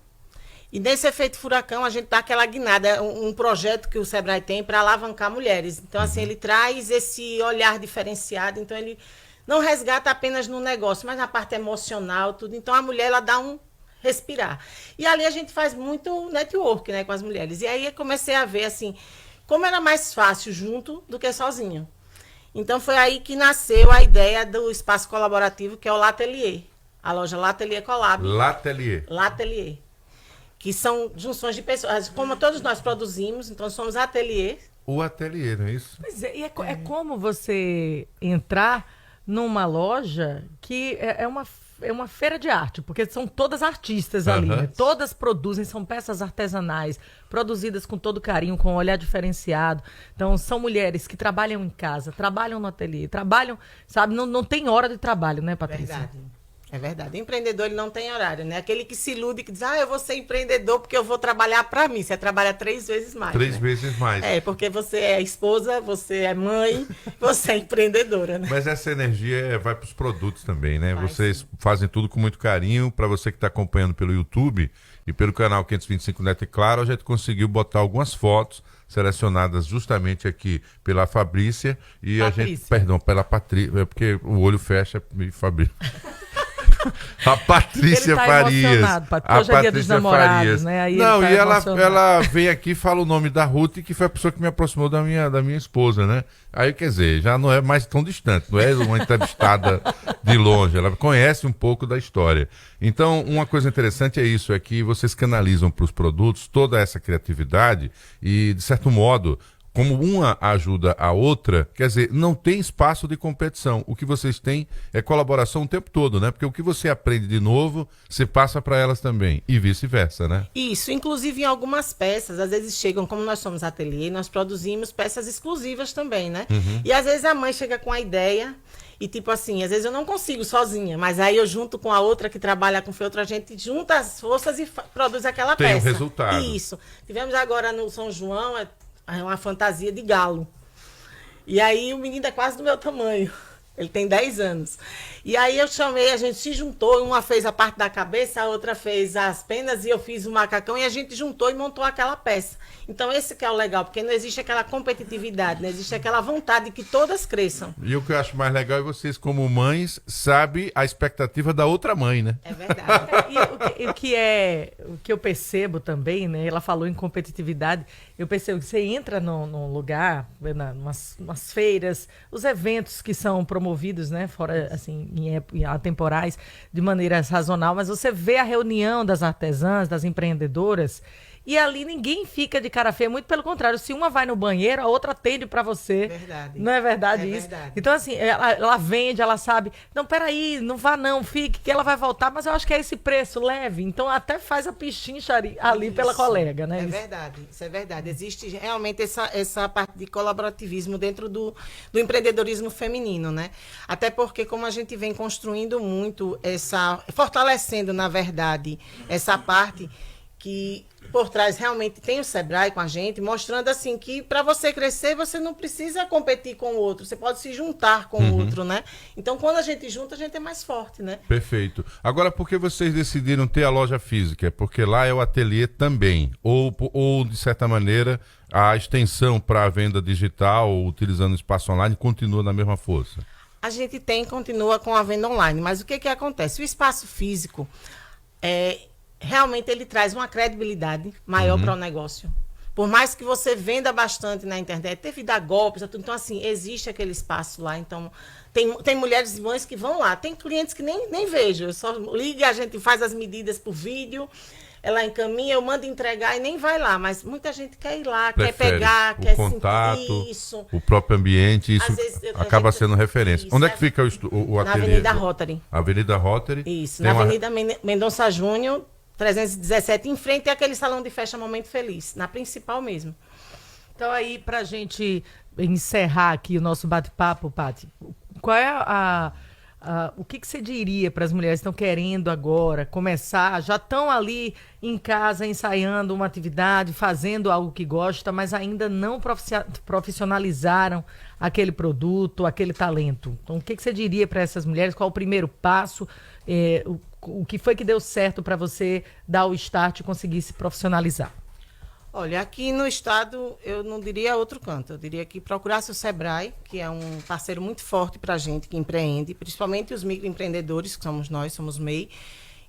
E nesse efeito furacão, a gente dá aquela guinada, é um projeto que o Sebrae tem para alavancar mulheres. Então, assim, ele traz esse olhar diferenciado, então ele não resgata apenas no negócio, mas na parte emocional, tudo. Então, a mulher, ela dá um respirar. E ali a gente faz muito network, né, com as mulheres. E aí eu comecei a ver, assim, como era mais fácil junto do que sozinho. Então, foi aí que nasceu a ideia do espaço colaborativo, que é o L'Atelier. A loja L'Atelier Collab. L'Atelier. Que são junções de pessoas. Como todos nós produzimos, então somos ateliê. O ateliê, não é isso? Pois é, e é como você entrar numa loja que é uma feira de arte, porque são todas artistas ali, né? Todas produzem, são peças artesanais, produzidas com todo carinho, com um olhar diferenciado. Então, são mulheres que trabalham em casa, trabalham no ateliê, trabalham, sabe, não tem hora de trabalho, né, Patrícia? Verdade. É verdade. O empreendedor, ele não tem horário, né? Aquele que se ilude, que diz, eu vou ser empreendedor porque eu vou trabalhar para mim. Você trabalha 3 vezes mais. 3 vezes mais. Porque você é esposa, você é mãe, você é empreendedora, né? Mas essa energia vai para os produtos também, né? Vocês fazem tudo com muito carinho. Para você que está acompanhando pelo YouTube e pelo canal 525 Neto e Claro, a gente conseguiu botar algumas fotos selecionadas justamente aqui pela Fabrícia e a gente, perdão, pela Patrícia, porque o olho fecha e Fabrícia. A Patrícia Farias. A Patrícia Farias. Né? Aí não, e ela vem aqui e fala o nome da Ruth, que foi a pessoa que me aproximou da minha esposa, né? Aí, quer dizer, já não é mais tão distante, não é uma entrevistada de longe, ela conhece um pouco da história. Então, uma coisa interessante é isso, é que vocês canalizam para os produtos toda essa criatividade e, de certo modo, como uma ajuda a outra, quer dizer, não tem espaço de competição. O que vocês têm é colaboração o tempo todo, né? Porque o que você aprende de novo, você passa para elas também, e vice-versa, né? Isso, inclusive em algumas peças, às vezes chegam, como nós somos ateliê, nós produzimos peças exclusivas também, né? E às vezes a mãe chega com a ideia e tipo assim, às vezes eu não consigo sozinha, mas aí eu junto com a outra que trabalha com feltro, a gente junta as forças e produz aquela peça. Tem um resultado. Isso. Tivemos agora no São João, é uma fantasia de galo. E aí o menino é quase do meu tamanho. Ele tem 10 anos. E aí eu chamei, a gente se juntou, uma fez a parte da cabeça, a outra fez as penas e eu fiz o macacão e a gente juntou e montou aquela peça. Então esse que é o legal, porque não existe aquela competitividade, não existe aquela vontade de que todas cresçam. E o que eu acho mais legal é vocês, como mães, sabem a expectativa da outra mãe, né? É verdade. E o que eu percebo também, né? Ela falou em competitividade, eu percebo que você entra num lugar, umas feiras, os eventos que são promovidos, né? Fora, assim, em atemporais, de maneira sazonal, mas você vê a reunião das artesãs, das empreendedoras, e ali ninguém fica de cara feia, muito pelo contrário, se uma vai no banheiro, a outra atende para você. Verdade. Não é verdade isso? Verdade. Então, assim, ela vende, ela sabe, não, peraí, não vá não, fique, que ela vai voltar, mas eu acho que é esse preço, leve. Então, até faz a pichincha ali pela colega, né? Verdade, isso é verdade. Existe realmente essa parte de colaborativismo dentro do empreendedorismo feminino, né? Até porque, como a gente vem construindo muito fortalecendo, na verdade, essa parte que por trás realmente tem o Sebrae com a gente, mostrando assim que para você crescer, você não precisa competir com o outro, você pode se juntar com o outro, né? Então, quando a gente junta, a gente é mais forte, né? Perfeito. Agora, por que vocês decidiram ter a loja física? Porque lá é o ateliê também, ou de certa maneira, a extensão para a venda digital, utilizando o espaço online, continua na mesma força? A gente continua com a venda online, mas o que acontece? O espaço físico realmente ele traz uma credibilidade maior para o negócio. Por mais que você venda bastante na internet, devido a golpes, então assim, existe aquele espaço lá. Então, tem mulheres e mães que vão lá. Tem clientes que nem vejo. Eu só ligo, a gente faz as medidas por vídeo, ela encaminha, eu mando entregar e nem vai lá. Mas muita gente quer ir lá, quer pegar, quer contato, isso. O próprio ambiente, isso acaba sendo referência. Onde é que fica o ateliê? Na Avenida Rotary. Avenida Rotary. Isso, na Avenida Mendonça Júnior, 317, em frente àquele salão de festa Momento Feliz, na principal mesmo. Então aí, pra gente encerrar aqui o nosso bate-papo, Paty, qual é o que você diria para as mulheres que estão querendo agora começar, já estão ali em casa ensaiando uma atividade, fazendo algo que gosta, mas ainda não profissionalizaram aquele produto, aquele talento? Então, o que você diria para essas mulheres? Qual o primeiro passo? O que foi que deu certo para você dar o start e conseguir se profissionalizar? Olha, aqui no estado eu não diria outro canto, eu diria que procurasse o Sebrae, que é um parceiro muito forte para a gente que empreende, principalmente os microempreendedores, que somos nós, somos MEI.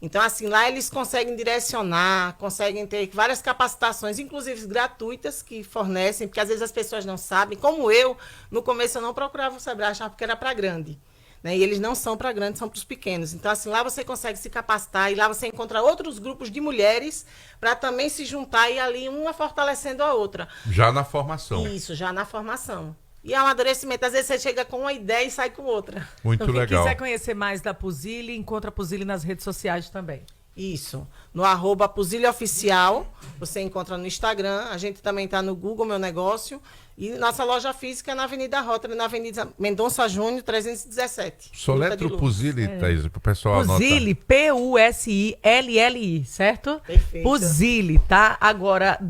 Então, assim, lá eles conseguem direcionar, conseguem ter várias capacitações, inclusive gratuitas, que fornecem, porque às vezes as pessoas não sabem. Como eu, no começo eu não procurava o Sebrae, achava que era para grande. Né? E eles não são para grandes, são para os pequenos. Então, assim, lá você consegue se capacitar e lá você encontra outros grupos de mulheres para também se juntar e ali uma fortalecendo a outra. Já na formação. Isso, já na formação. E amadurecimento, às vezes você chega com uma ideia e sai com outra. Muito então, legal. Quem quiser conhecer mais da Puzile, encontra a Puzile nas redes sociais também. Isso. No @PuzileOficial, você encontra no Instagram. A gente também está no Google Meu Negócio. E nossa loja física é na Avenida Rotary, na Avenida Mendonça Júnior, 317. Soletra o Puzile, Thaís, para o pessoal anotar. Puzile, P-U-S-I-L-L-I, certo? Perfeito. Puzile, tá? Agora,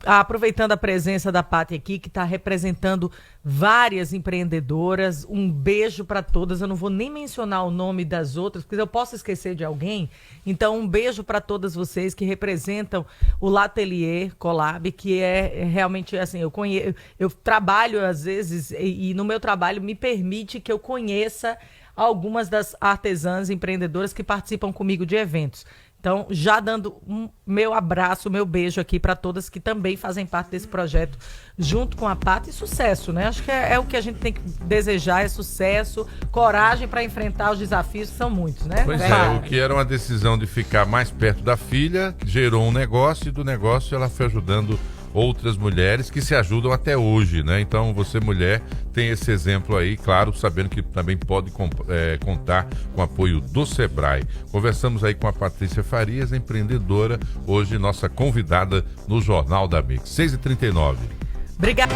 aproveitando a presença da Paty aqui, que está representando várias empreendedoras, um beijo para todas. Eu não vou nem mencionar o nome das outras, porque eu posso esquecer de alguém. Então, um beijo para todas vocês que representam o L'Atelier Collab, que é realmente assim, eu trabalho às vezes e no meu trabalho me permite que eu conheça algumas das artesãs empreendedoras que participam comigo de eventos. Então, já dando meu abraço, meu beijo aqui para todas que também fazem parte desse projeto, junto com a Paty, e sucesso, né? Acho que é o que a gente tem que desejar, é sucesso, coragem para enfrentar os desafios, que são muitos, né? Pois o que era uma decisão de ficar mais perto da filha, gerou um negócio e do negócio ela foi ajudando outras mulheres que se ajudam até hoje, né? Então, você, mulher, tem esse exemplo aí, claro, sabendo que também pode contar com o apoio do Sebrae. Conversamos aí com a Patrícia Farias, empreendedora, hoje nossa convidada no Jornal da Mix. 6h39. Obrigada.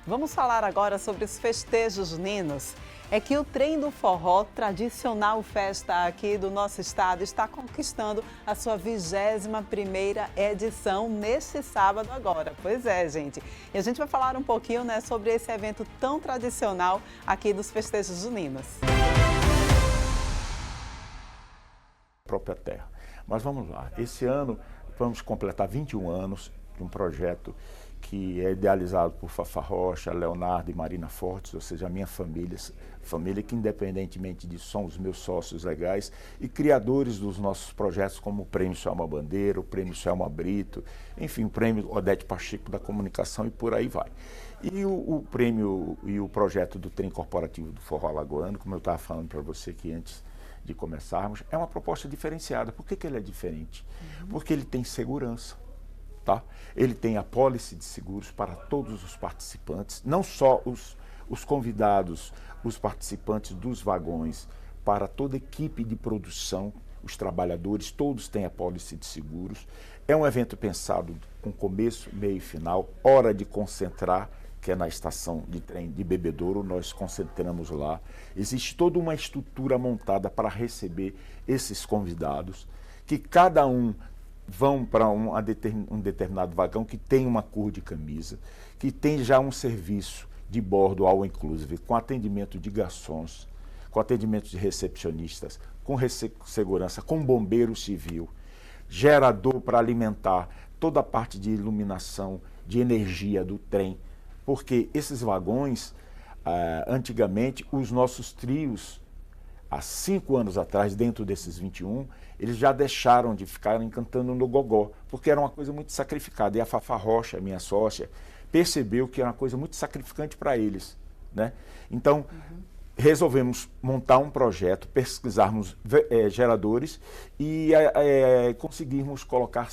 Vamos falar agora sobre os festejos juninos. É que o Trem do Forró, tradicional festa aqui do nosso estado, está conquistando a sua 21ª edição neste sábado agora. Pois é, gente. E a gente vai falar um pouquinho, né, sobre esse evento tão tradicional aqui dos festejos juninos. Própria terra. Mas vamos lá. Esse ano vamos completar 21 anos de um projeto que é idealizado por Fafá Rocha, Leonardo e Marina Fortes, ou seja, a minha família que independentemente disso são os meus sócios legais e criadores dos nossos projetos como o Prêmio Selma Bandeira, o Prêmio Selma Brito, enfim, o Prêmio Odete Pacheco da Comunicação e por aí vai. E o prêmio e o projeto do Trem Corporativo do Forró Alagoano, como eu estava falando para você aqui antes de começarmos, é uma proposta diferenciada. Por que ele é diferente? Porque ele tem segurança. Tá? Ele tem a pólice de seguros para todos os participantes, não só os convidados, os participantes dos vagões, para toda a equipe de produção, os trabalhadores, todos têm a pólice de seguros. É um evento pensado com começo, meio e final, hora de concentrar, que é na estação de trem de Bebedouro, nós concentramos lá. Existe toda uma estrutura montada para receber esses convidados, que cada um vão para um determinado vagão que tem uma cor de camisa, que tem já um serviço de bordo all inclusive, com atendimento de garçons, com atendimento de recepcionistas, com segurança, com bombeiro civil, gerador para alimentar toda a parte de iluminação, de energia do trem, porque esses vagões, antigamente, os nossos trios, há 5 anos atrás, dentro desses 21, eles já deixaram de ficar cantando no gogó, porque era uma coisa muito sacrificada. E a Fafá Rocha, minha sócia, percebeu que era uma coisa muito sacrificante para eles, né? Então, resolvemos montar um projeto, pesquisarmos geradores e conseguirmos colocar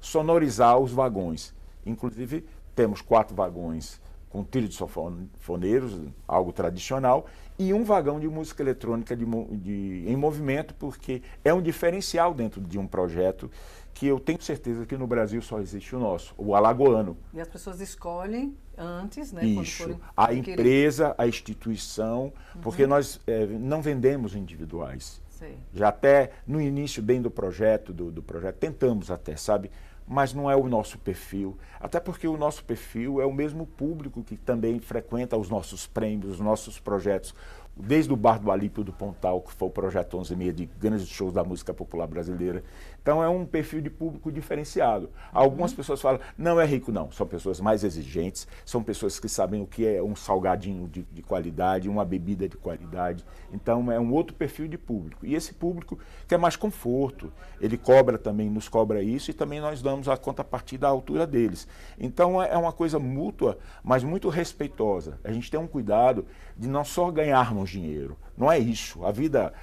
sonorizar os vagões. Inclusive, temos 4 vagões com trilho de sanfoneiros, algo tradicional, e um vagão de música eletrônica em movimento, porque é um diferencial dentro de um projeto que eu tenho certeza que no Brasil só existe o nosso, o alagoano. E as pessoas escolhem antes, né? Isso, a empresa, a instituição, porque nós não vendemos individuais. Sei. Já até no início, bem do projeto, tentamos até, sabe? Mas não é o nosso perfil, até porque o nosso perfil é o mesmo público que também frequenta os nossos prêmios, os nossos projetos, desde o Bar do Alípio do Pontal, que foi o projeto 11/6 de grandes shows da música popular brasileira. Então é um perfil de público diferenciado. Algumas pessoas falam, não é rico, não. São pessoas mais exigentes, são pessoas que sabem o que é um salgadinho de qualidade, uma bebida de qualidade. Então é um outro perfil de público. E esse público quer mais conforto. Ele cobra também, nos cobra isso, e também nós damos a contrapartida à altura deles. Então é uma coisa mútua, mas muito respeitosa. A gente tem um cuidado de não só ganharmos dinheiro. Não é isso. A vida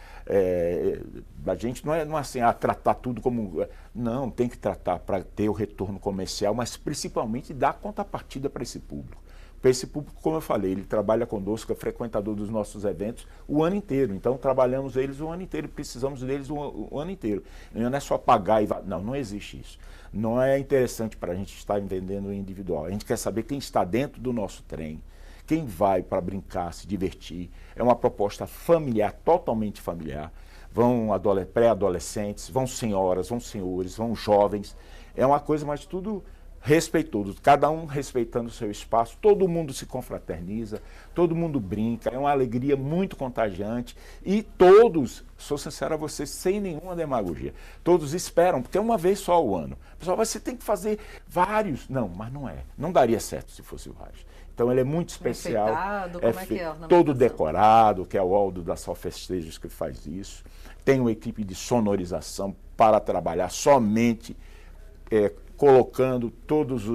da gente não é assim, tratar tudo como... Não, tem que tratar para ter o retorno comercial, mas principalmente dar contrapartida para esse público. Para esse público, como eu falei, ele trabalha conosco, é frequentador dos nossos eventos o ano inteiro. Então, trabalhamos eles o ano inteiro, precisamos deles o ano inteiro. Não é só pagar e... Não existe isso. Não é interessante para a gente estar vendendo individual. A gente quer saber quem está dentro do nosso trem, quem vai para brincar, se divertir. É uma proposta familiar, totalmente familiar. Vão pré-adolescentes, vão senhoras, vão senhores, vão jovens. É uma coisa, mas tudo respeitoso, cada um respeitando o seu espaço, todo mundo se confraterniza, todo mundo brinca, é uma alegria muito contagiante e todos, sou sincero a vocês, sem nenhuma demagogia, todos esperam, porque é uma vez só ao ano. Pessoal, você tem que fazer vários. Não, mas não é. Não daria certo se fosse vários. Então ele é muito especial, todo decorado, que é o Aldo da Só Festejos que faz isso. Tem uma equipe de sonorização para trabalhar somente colocando todos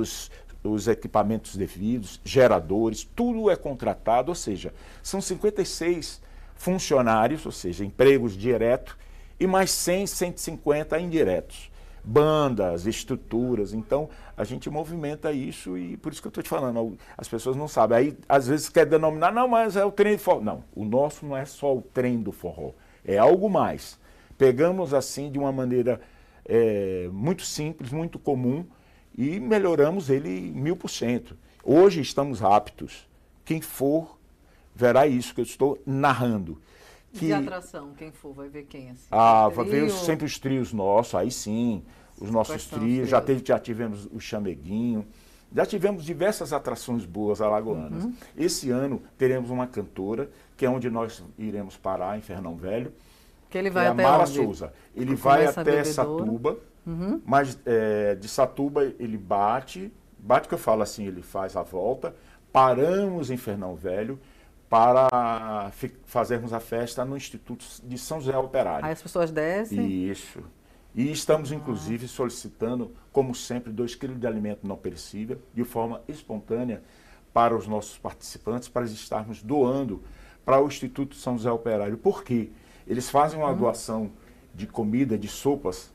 os equipamentos devidos, geradores, tudo é contratado, ou seja, são 56 funcionários, ou seja, empregos diretos, e mais 100, 150 indiretos. Bandas, estruturas, então a gente movimenta isso e por isso que eu estou te falando, as pessoas não sabem. Aí às vezes quer denominar, não, mas é o trem do forró. Não, o nosso não é só o trem do forró, é algo mais. Pegamos assim de uma maneira muito simples, muito comum e melhoramos ele 1000%. Hoje estamos aptos, quem for verá isso que eu estou narrando. De atração, quem for, vai ver quem assim? Vai ver sempre os trios nossos, aí sim, os nossos trios, já tivemos o Chameguinho, já tivemos diversas atrações boas alagoanas. Esse ano teremos uma cantora, que é onde nós iremos parar, em Fernão Velho, que ele vai até Mara onde? Souza. Ele vai até Satuba, mas de Satuba ele bate que eu falo assim, ele faz a volta, paramos em Fernão Velho, para fazermos a festa no Instituto de São José Operário. Aí as pessoas descem? Isso. E estamos, inclusive, solicitando, como sempre, 2 quilos de alimento não perecível, de forma espontânea, para os nossos participantes, para estarmos doando para o Instituto São José Operário. Por quê? Eles fazem uma doação de comida, de sopas,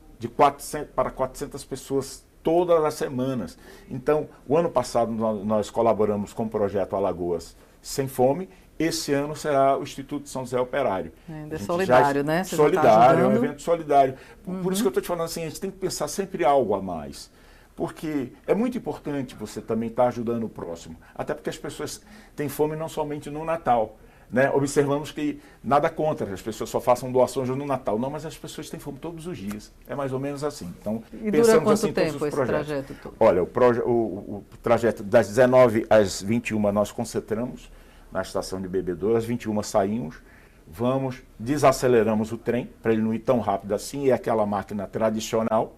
para 400 pessoas todas as semanas. Então, o ano passado nós colaboramos com o projeto Alagoas Sem Fome. Esse ano será o Instituto São José Operário. É solidário, né? Você solidário, é um evento solidário. Por isso que eu estou te falando assim, a gente tem que pensar sempre algo a mais. Porque é muito importante você também estar ajudando o próximo. Até porque as pessoas têm fome não somente no Natal. Né? Observamos que nada contra, as pessoas só façam doações no Natal. Não, mas as pessoas têm fome todos os dias. É mais ou menos assim. Então, e dura quanto tempo esse trajeto todo? Olha, o trajeto das 19 às 21 nós concentramos na estação de Bebedouro, às 21 saímos, desaceleramos o trem, para ele não ir tão rápido assim, é aquela máquina tradicional,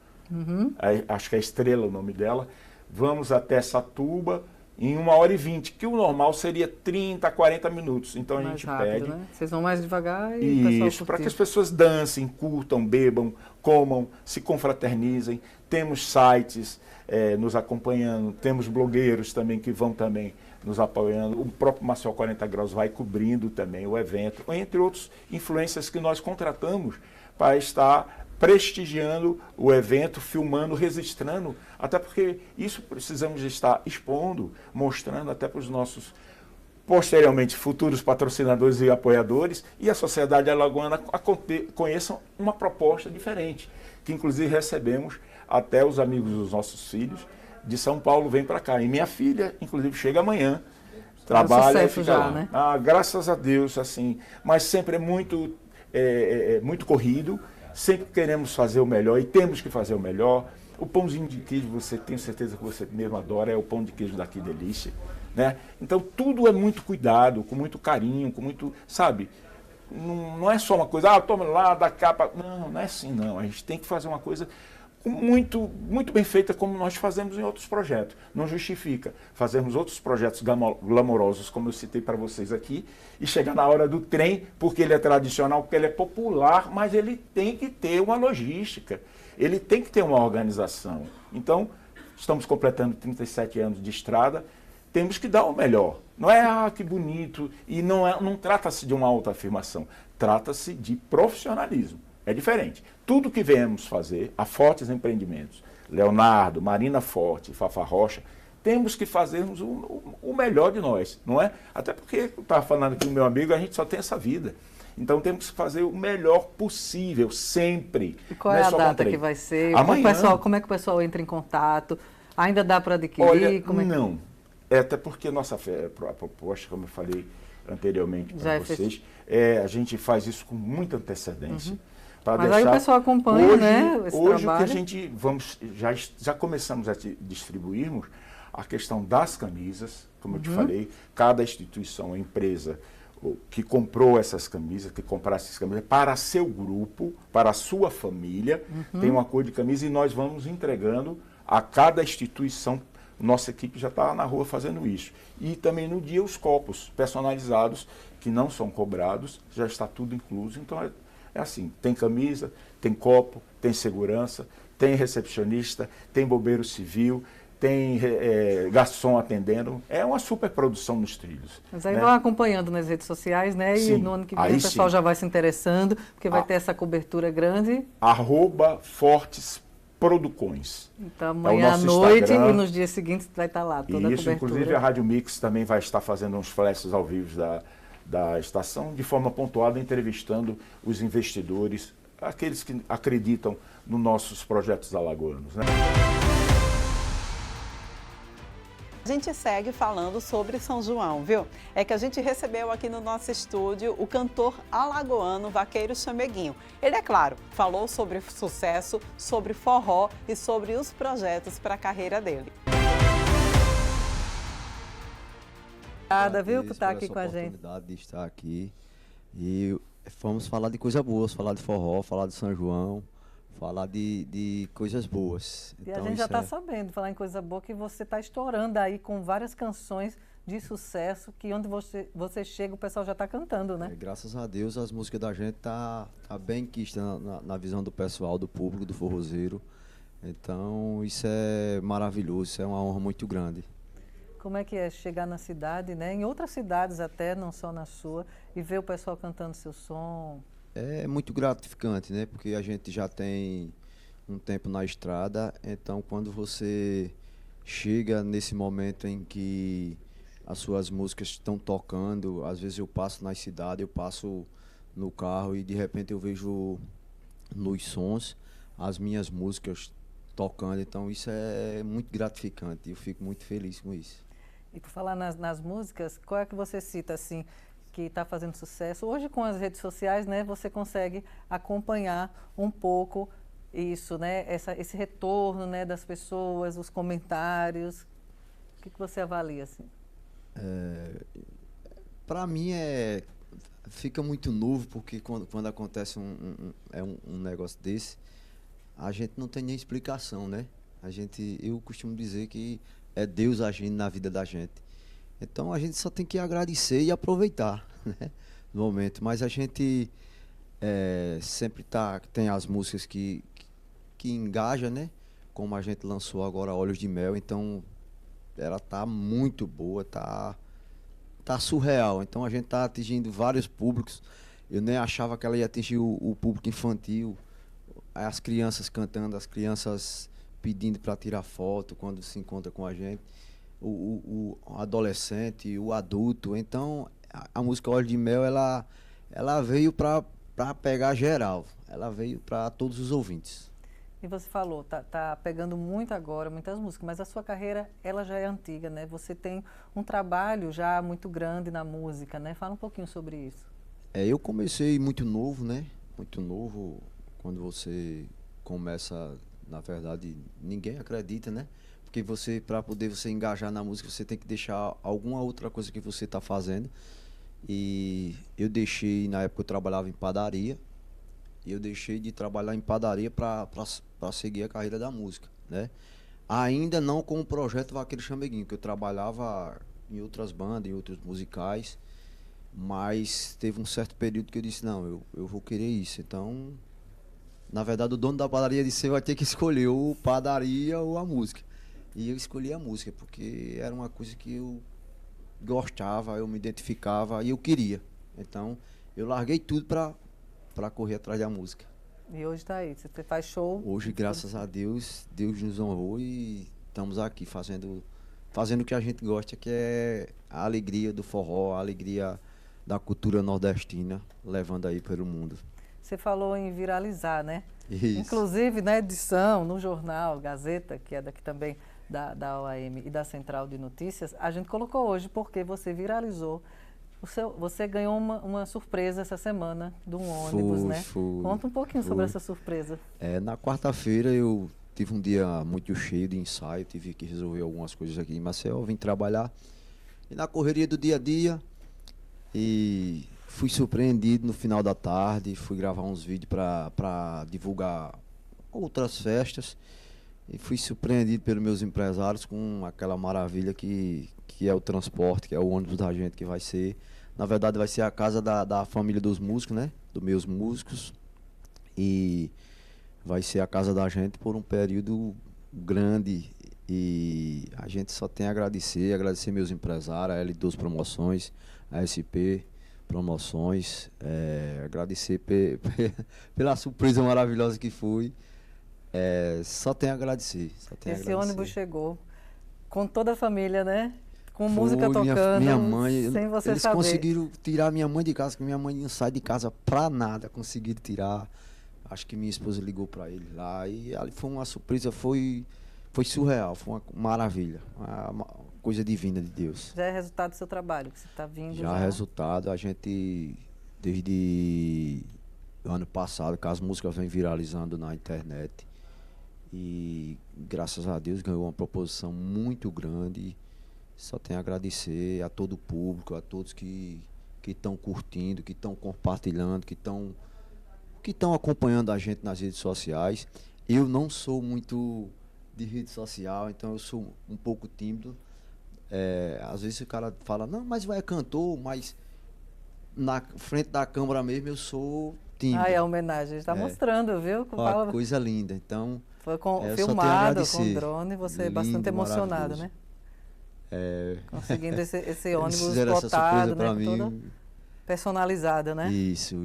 acho que é Estrela o nome dela, vamos até Satuba em 1h20, que o normal seria 30, 40 minutos, então a mais gente rápido, pede... Né? Vocês vão mais devagar e o pessoal Isso, para que as pessoas dancem, curtam, bebam, comam, se confraternizem, temos sites nos acompanhando, temos blogueiros também que vão também nos apoiando, o próprio Marcel 40 Graus vai cobrindo também o evento, entre outros influências que nós contratamos para estar prestigiando o evento, filmando, registrando, até porque isso precisamos estar expondo, mostrando até para os nossos, posteriormente, futuros patrocinadores e apoiadores, e a sociedade alagoana conheçam uma proposta diferente, que inclusive recebemos até os amigos dos nossos filhos, de São Paulo vem para cá. E minha filha, inclusive, chega amanhã, trabalha e fica lá. Né? Graças a Deus, assim. Mas sempre é muito corrido, sempre queremos fazer o melhor e temos que fazer o melhor. O pãozinho de queijo, você tem certeza que você mesmo adora, é o pão de queijo daqui Delícia. né? Então tudo é muito cuidado, com muito carinho, com muito, sabe? Não é só uma coisa, toma lá, dá capa. Não é assim, não. A gente tem que fazer uma coisa muito, muito bem feita, como nós fazemos em outros projetos. Não justifica fazermos outros projetos glamourosos, como eu citei para vocês aqui, e chegar na hora do trem, porque ele é tradicional, porque ele é popular, mas ele tem que ter uma logística, ele tem que ter uma organização. Então, estamos completando 37 anos de estrada, temos que dar o melhor. Não é, que bonito, e não trata-se de uma autoafirmação, trata-se de profissionalismo. É diferente. Tudo que viemos fazer, a Fortes Empreendimentos, Leonardo, Marina Forte, Fafá Rocha, temos que fazermos o melhor de nós, não é? Até porque, eu estava falando aqui com o meu amigo, a gente só tem essa vida. Então temos que fazer o melhor possível, sempre. E qual é a data que vai ser? Amanhã. Como é que o pessoal entra em contato? Ainda dá para adquirir? Olha, como é que... não. Até porque a proposta, como eu falei anteriormente para vocês, a gente faz isso com muita antecedência. Uhum. Mas aí o pessoal acompanha, hoje, né, esse hoje trabalho. O que a gente já começamos a distribuirmos a questão das camisas, como eu te falei, cada instituição, empresa que comprou essas camisas, que comprasse essas camisas para seu grupo, para a sua família, tem uma cor de camisa e nós vamos entregando a cada instituição. Nossa equipe já está na rua fazendo isso. E também no dia os copos personalizados, que não são cobrados, já está tudo incluso. Então é assim, tem camisa, tem copo, tem segurança, tem recepcionista, tem bombeiro civil, tem garçom atendendo. É uma super produção nos trilhos. Mas aí né? vão acompanhando nas redes sociais, né? Sim, e no ano que vem o pessoal já vai se interessando, porque vai ter essa cobertura grande. @Fortes Producões. Então amanhã à noite Instagram. E nos dias seguintes vai estar lá toda a cobertura. Inclusive a Rádio Mix também vai estar fazendo uns flashes ao vivo da estação, de forma pontuada, entrevistando os investidores, aqueles que acreditam nos nossos projetos alagoanos. Né? A gente segue falando sobre São João, viu? É que a gente recebeu aqui no nosso estúdio o cantor alagoano Vaqueiro Chameguinho. Ele, é claro, falou sobre sucesso, sobre forró e sobre os projetos para a carreira dele. Obrigada, viu, por estar aqui com a gente. Oportunidade de estar aqui e vamos falar de coisa boa, falar de forró, falar de São João, falar de coisas boas. E a gente já está sabendo, falar em coisa boa, que você está estourando aí com várias canções de sucesso, que onde você chega o pessoal já está cantando, né? Graças a Deus as músicas da gente tá bem quista na visão do pessoal, do público, do forrozeiro. Então isso é maravilhoso, isso é uma honra muito grande. Como é que é chegar na cidade, né? Em outras cidades até, não só na sua, e ver o pessoal cantando seu som? É muito gratificante, né? Porque a gente já tem um tempo na estrada, então quando você chega nesse momento em que as suas músicas estão tocando, às vezes eu passo na cidade, eu passo no carro e de repente eu vejo nos sons as minhas músicas tocando, então isso é muito gratificante, eu fico muito feliz com isso. E por falar nas músicas, qual é que você cita assim, que está fazendo sucesso? Hoje com as redes sociais, né, você consegue acompanhar um pouco isso, né, esse retorno, né, das pessoas, os comentários. O que você avalia assim? Para mim fica muito novo, porque quando acontece um negócio desse, a gente não tem nem explicação, né? Eu costumo dizer que é Deus agindo na vida da gente. Então a gente só tem que agradecer e aproveitar, né, no momento. Mas a gente sempre tem as músicas que engajam, né? Como a gente lançou agora Olhos de Mel, então ela tá muito boa, tá surreal. Então a gente tá atingindo vários públicos. Eu nem achava que ela ia atingir o público infantil, as crianças cantando, as crianças pedindo para tirar foto quando se encontra com a gente, o adolescente, o adulto. Então a música Olhos de Mel ela veio para pegar geral, ela veio para todos os ouvintes. E você falou, tá pegando muito agora, muitas músicas, mas a sua carreira, ela já é antiga, né? Você tem um trabalho já muito grande na música, né? Fala um pouquinho sobre isso. Eu comecei muito novo, né? Muito novo, quando você começa Na verdade, ninguém acredita, né? Porque você, para poder você engajar na música, você tem que deixar alguma outra coisa que você está fazendo. E eu deixei, na época eu trabalhava em padaria, e eu deixei de trabalhar em padaria para seguir a carreira da música, né? Ainda não com o projeto Vaqueiro Chameguinho, que eu trabalhava em outras bandas, em outros musicais, mas teve um certo período que eu disse, não, eu vou querer isso. Então, na verdade, o dono da padaria disse, você vai ter que escolher ou padaria ou a música. E eu escolhi a música, porque era uma coisa que eu gostava, eu me identificava e eu queria. Então, eu larguei tudo para correr atrás da música. E hoje está aí, você faz show? Hoje, graças a Deus, Deus nos honrou e estamos aqui fazendo o que a gente gosta, que é a alegria do forró, a alegria da cultura nordestina, levando aí pelo mundo. Você falou em viralizar, né? Isso. Inclusive, na edição, no jornal Gazeta, que é daqui também da OAM e da Central de Notícias, a gente colocou hoje porque você viralizou. Você ganhou uma surpresa essa semana de um ônibus, né? Conta um pouquinho sobre essa surpresa. Na quarta-feira eu tive um dia muito cheio de ensaio, tive que resolver algumas coisas aqui em Maceió, vim trabalhar. E na correria do dia a dia, e fui surpreendido no final da tarde, fui gravar uns vídeos para divulgar outras festas. E fui surpreendido pelos meus empresários com aquela maravilha que é o transporte, que é o ônibus da gente, que vai ser, na verdade vai ser a casa da família dos músicos, né? Dos meus músicos. E vai ser a casa da gente por um período grande. E a gente só tem a agradecer meus empresários, a L12 Promoções, a SP Promoções, agradecer pela surpresa maravilhosa que foi. Só tenho a agradecer. Esse ônibus chegou com toda a família, né? Com música tocando, minha mãe, sem você eles saber. conseguiram tirar minha mãe de casa, que minha mãe não sai de casa pra nada, conseguiram tirar. Acho que minha esposa ligou pra ele lá e ali foi uma surpresa, foi surreal, foi uma maravilha, uma coisa divina de Deus. Já é resultado do seu trabalho, que você está vindo já. Já é resultado, a gente, desde o ano passado, que as músicas vêm viralizando na internet, e graças a Deus ganhou uma proposição muito grande. Só tenho a agradecer a todo o público, a todos que estão curtindo, que estão compartilhando, que estão acompanhando a gente nas redes sociais. Eu não sou muito de rede social, então eu sou um pouco tímido. Às vezes o cara fala, não, mas vai cantor, mas na frente da câmera mesmo eu sou tímido. A homenagem está mostrando, viu? Uma coisa linda, então... Foi filmado com drone, você é bastante emocionado, né? Conseguindo esse ônibus lotado, né? Toda personalizada, né? Isso.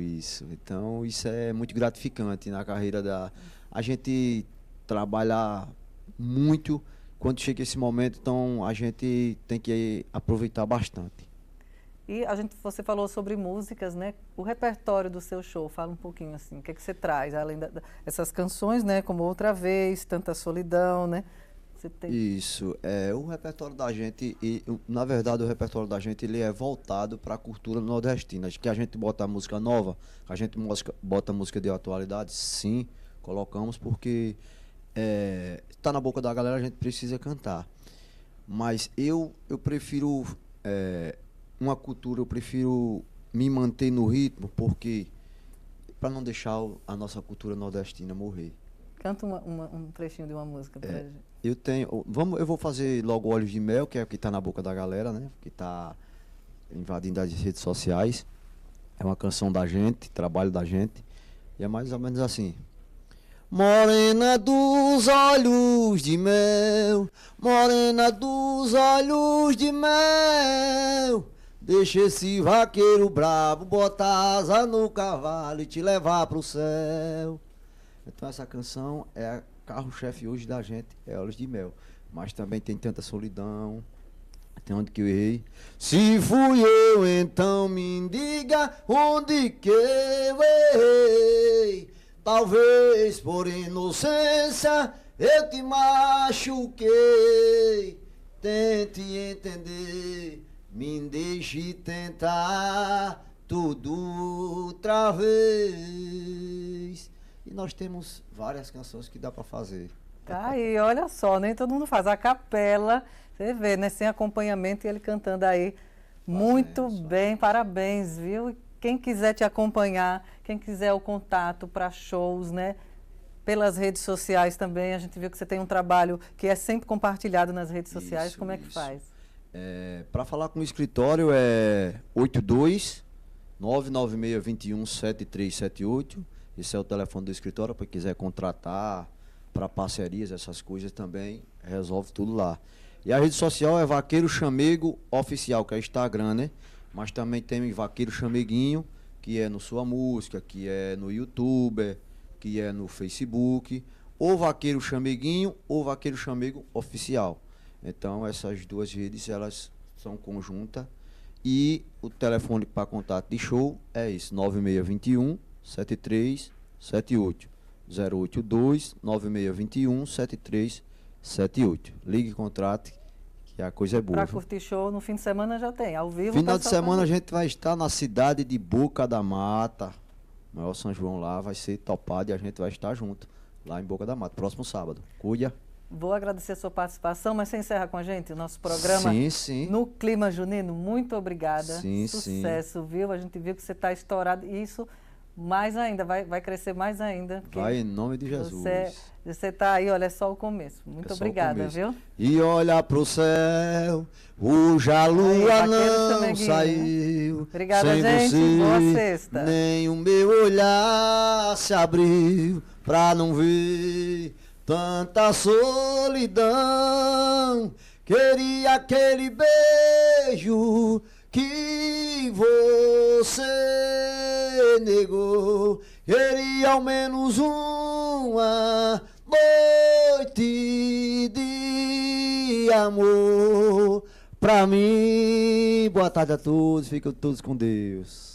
Então, isso é muito gratificante na carreira a gente trabalhar muito quando chega esse momento, então a gente tem que aproveitar bastante. E você falou sobre músicas, né? O repertório do seu show, fala um pouquinho assim, o que é que você traz, além dessas canções, né? Como Outra Vez, Tanta Solidão, né? Isso, o repertório da gente, na verdade o repertório da gente ele é voltado para a cultura nordestina, que a gente bota música nova, a gente bota música de atualidade, sim, colocamos porque está na boca da galera, a gente precisa cantar, mas eu prefiro uma cultura, eu prefiro me manter no ritmo, porque para não deixar a nossa cultura nordestina morrer. Canta um trechinho de uma música pra gente. Eu vou fazer logo Olhos de Mel, que é o que está na boca da galera, né? Que está invadindo as redes sociais. É uma canção da gente, trabalho da gente. E é mais ou menos assim. Morena dos olhos de mel, morena dos olhos de mel, deixa esse vaqueiro brabo botar asa no cavalo e te levar pro céu. Então essa canção é a carro-chefe hoje da gente, é Olhos de Mel. Mas também tem Tanta Solidão, tem Onde Que Eu Errei. Se fui eu, então me diga onde que eu errei. Talvez por inocência eu te machuquei. Tente entender, me deixe tentar tudo outra vez. E nós temos várias canções que dá para fazer. Tá aí, olha só, nem todo mundo faz. A capela, você vê, né? Sem acompanhamento e ele cantando aí. Muito bem, parabéns, viu? E quem quiser te acompanhar, quem quiser o contato para shows, né? Pelas redes sociais também, a gente viu que você tem um trabalho que é sempre compartilhado nas redes sociais. Como é que faz? Para falar com o escritório é 82-99621-7378. Esse é o telefone do escritório para quem quiser contratar para parcerias, essas coisas também, resolve tudo lá. E a rede social é Vaqueiro Chamego Oficial, que é Instagram, né? Mas também tem Vaqueiro Chameguinho, que é no Sua Música, que é no YouTube, que é no Facebook, ou Vaqueiro Chameguinho ou Vaqueiro Chamego Oficial. Então essas duas redes, elas são conjuntas. E o telefone para contato de show é esse, 9621-7378. 082-9621-7378. Ligue e contrate, que a coisa é boa. Para curtir show, no fim de semana já tem, ao vivo. Final de semana a gente vai estar na cidade de Boca da Mata. O maior São João lá vai ser topado e a gente vai estar junto, lá em Boca da Mata, próximo sábado. Cuida. Vou agradecer a sua participação, mas você encerra com a gente o nosso programa sim. no Clima Junino. Muito obrigada. Sim, Sucesso, viu? A gente viu que você está estourado e isso mais ainda, vai crescer mais ainda. Vai em nome de Jesus. Você está aí, olha, é só o começo. Muito obrigada, viu? E olha pro céu, hoje a lua não saiu. Obrigada, sem gente. Você, boa sexta. Nem o meu olhar se abriu pra não ver tanta solidão. Queria aquele beijo que você negou. Queria ao menos uma noite de amor pra mim. Boa tarde a todos, fiquem todos com Deus.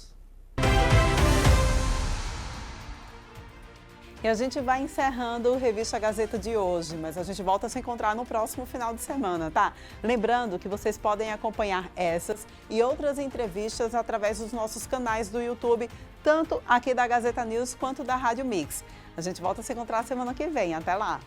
E a gente vai encerrando o Revista Gazeta de hoje, mas a gente volta a se encontrar no próximo final de semana, tá? Lembrando que vocês podem acompanhar essas e outras entrevistas através dos nossos canais do YouTube, tanto aqui da Gazeta News quanto da Rádio Mix. A gente volta a se encontrar semana que vem. Até lá!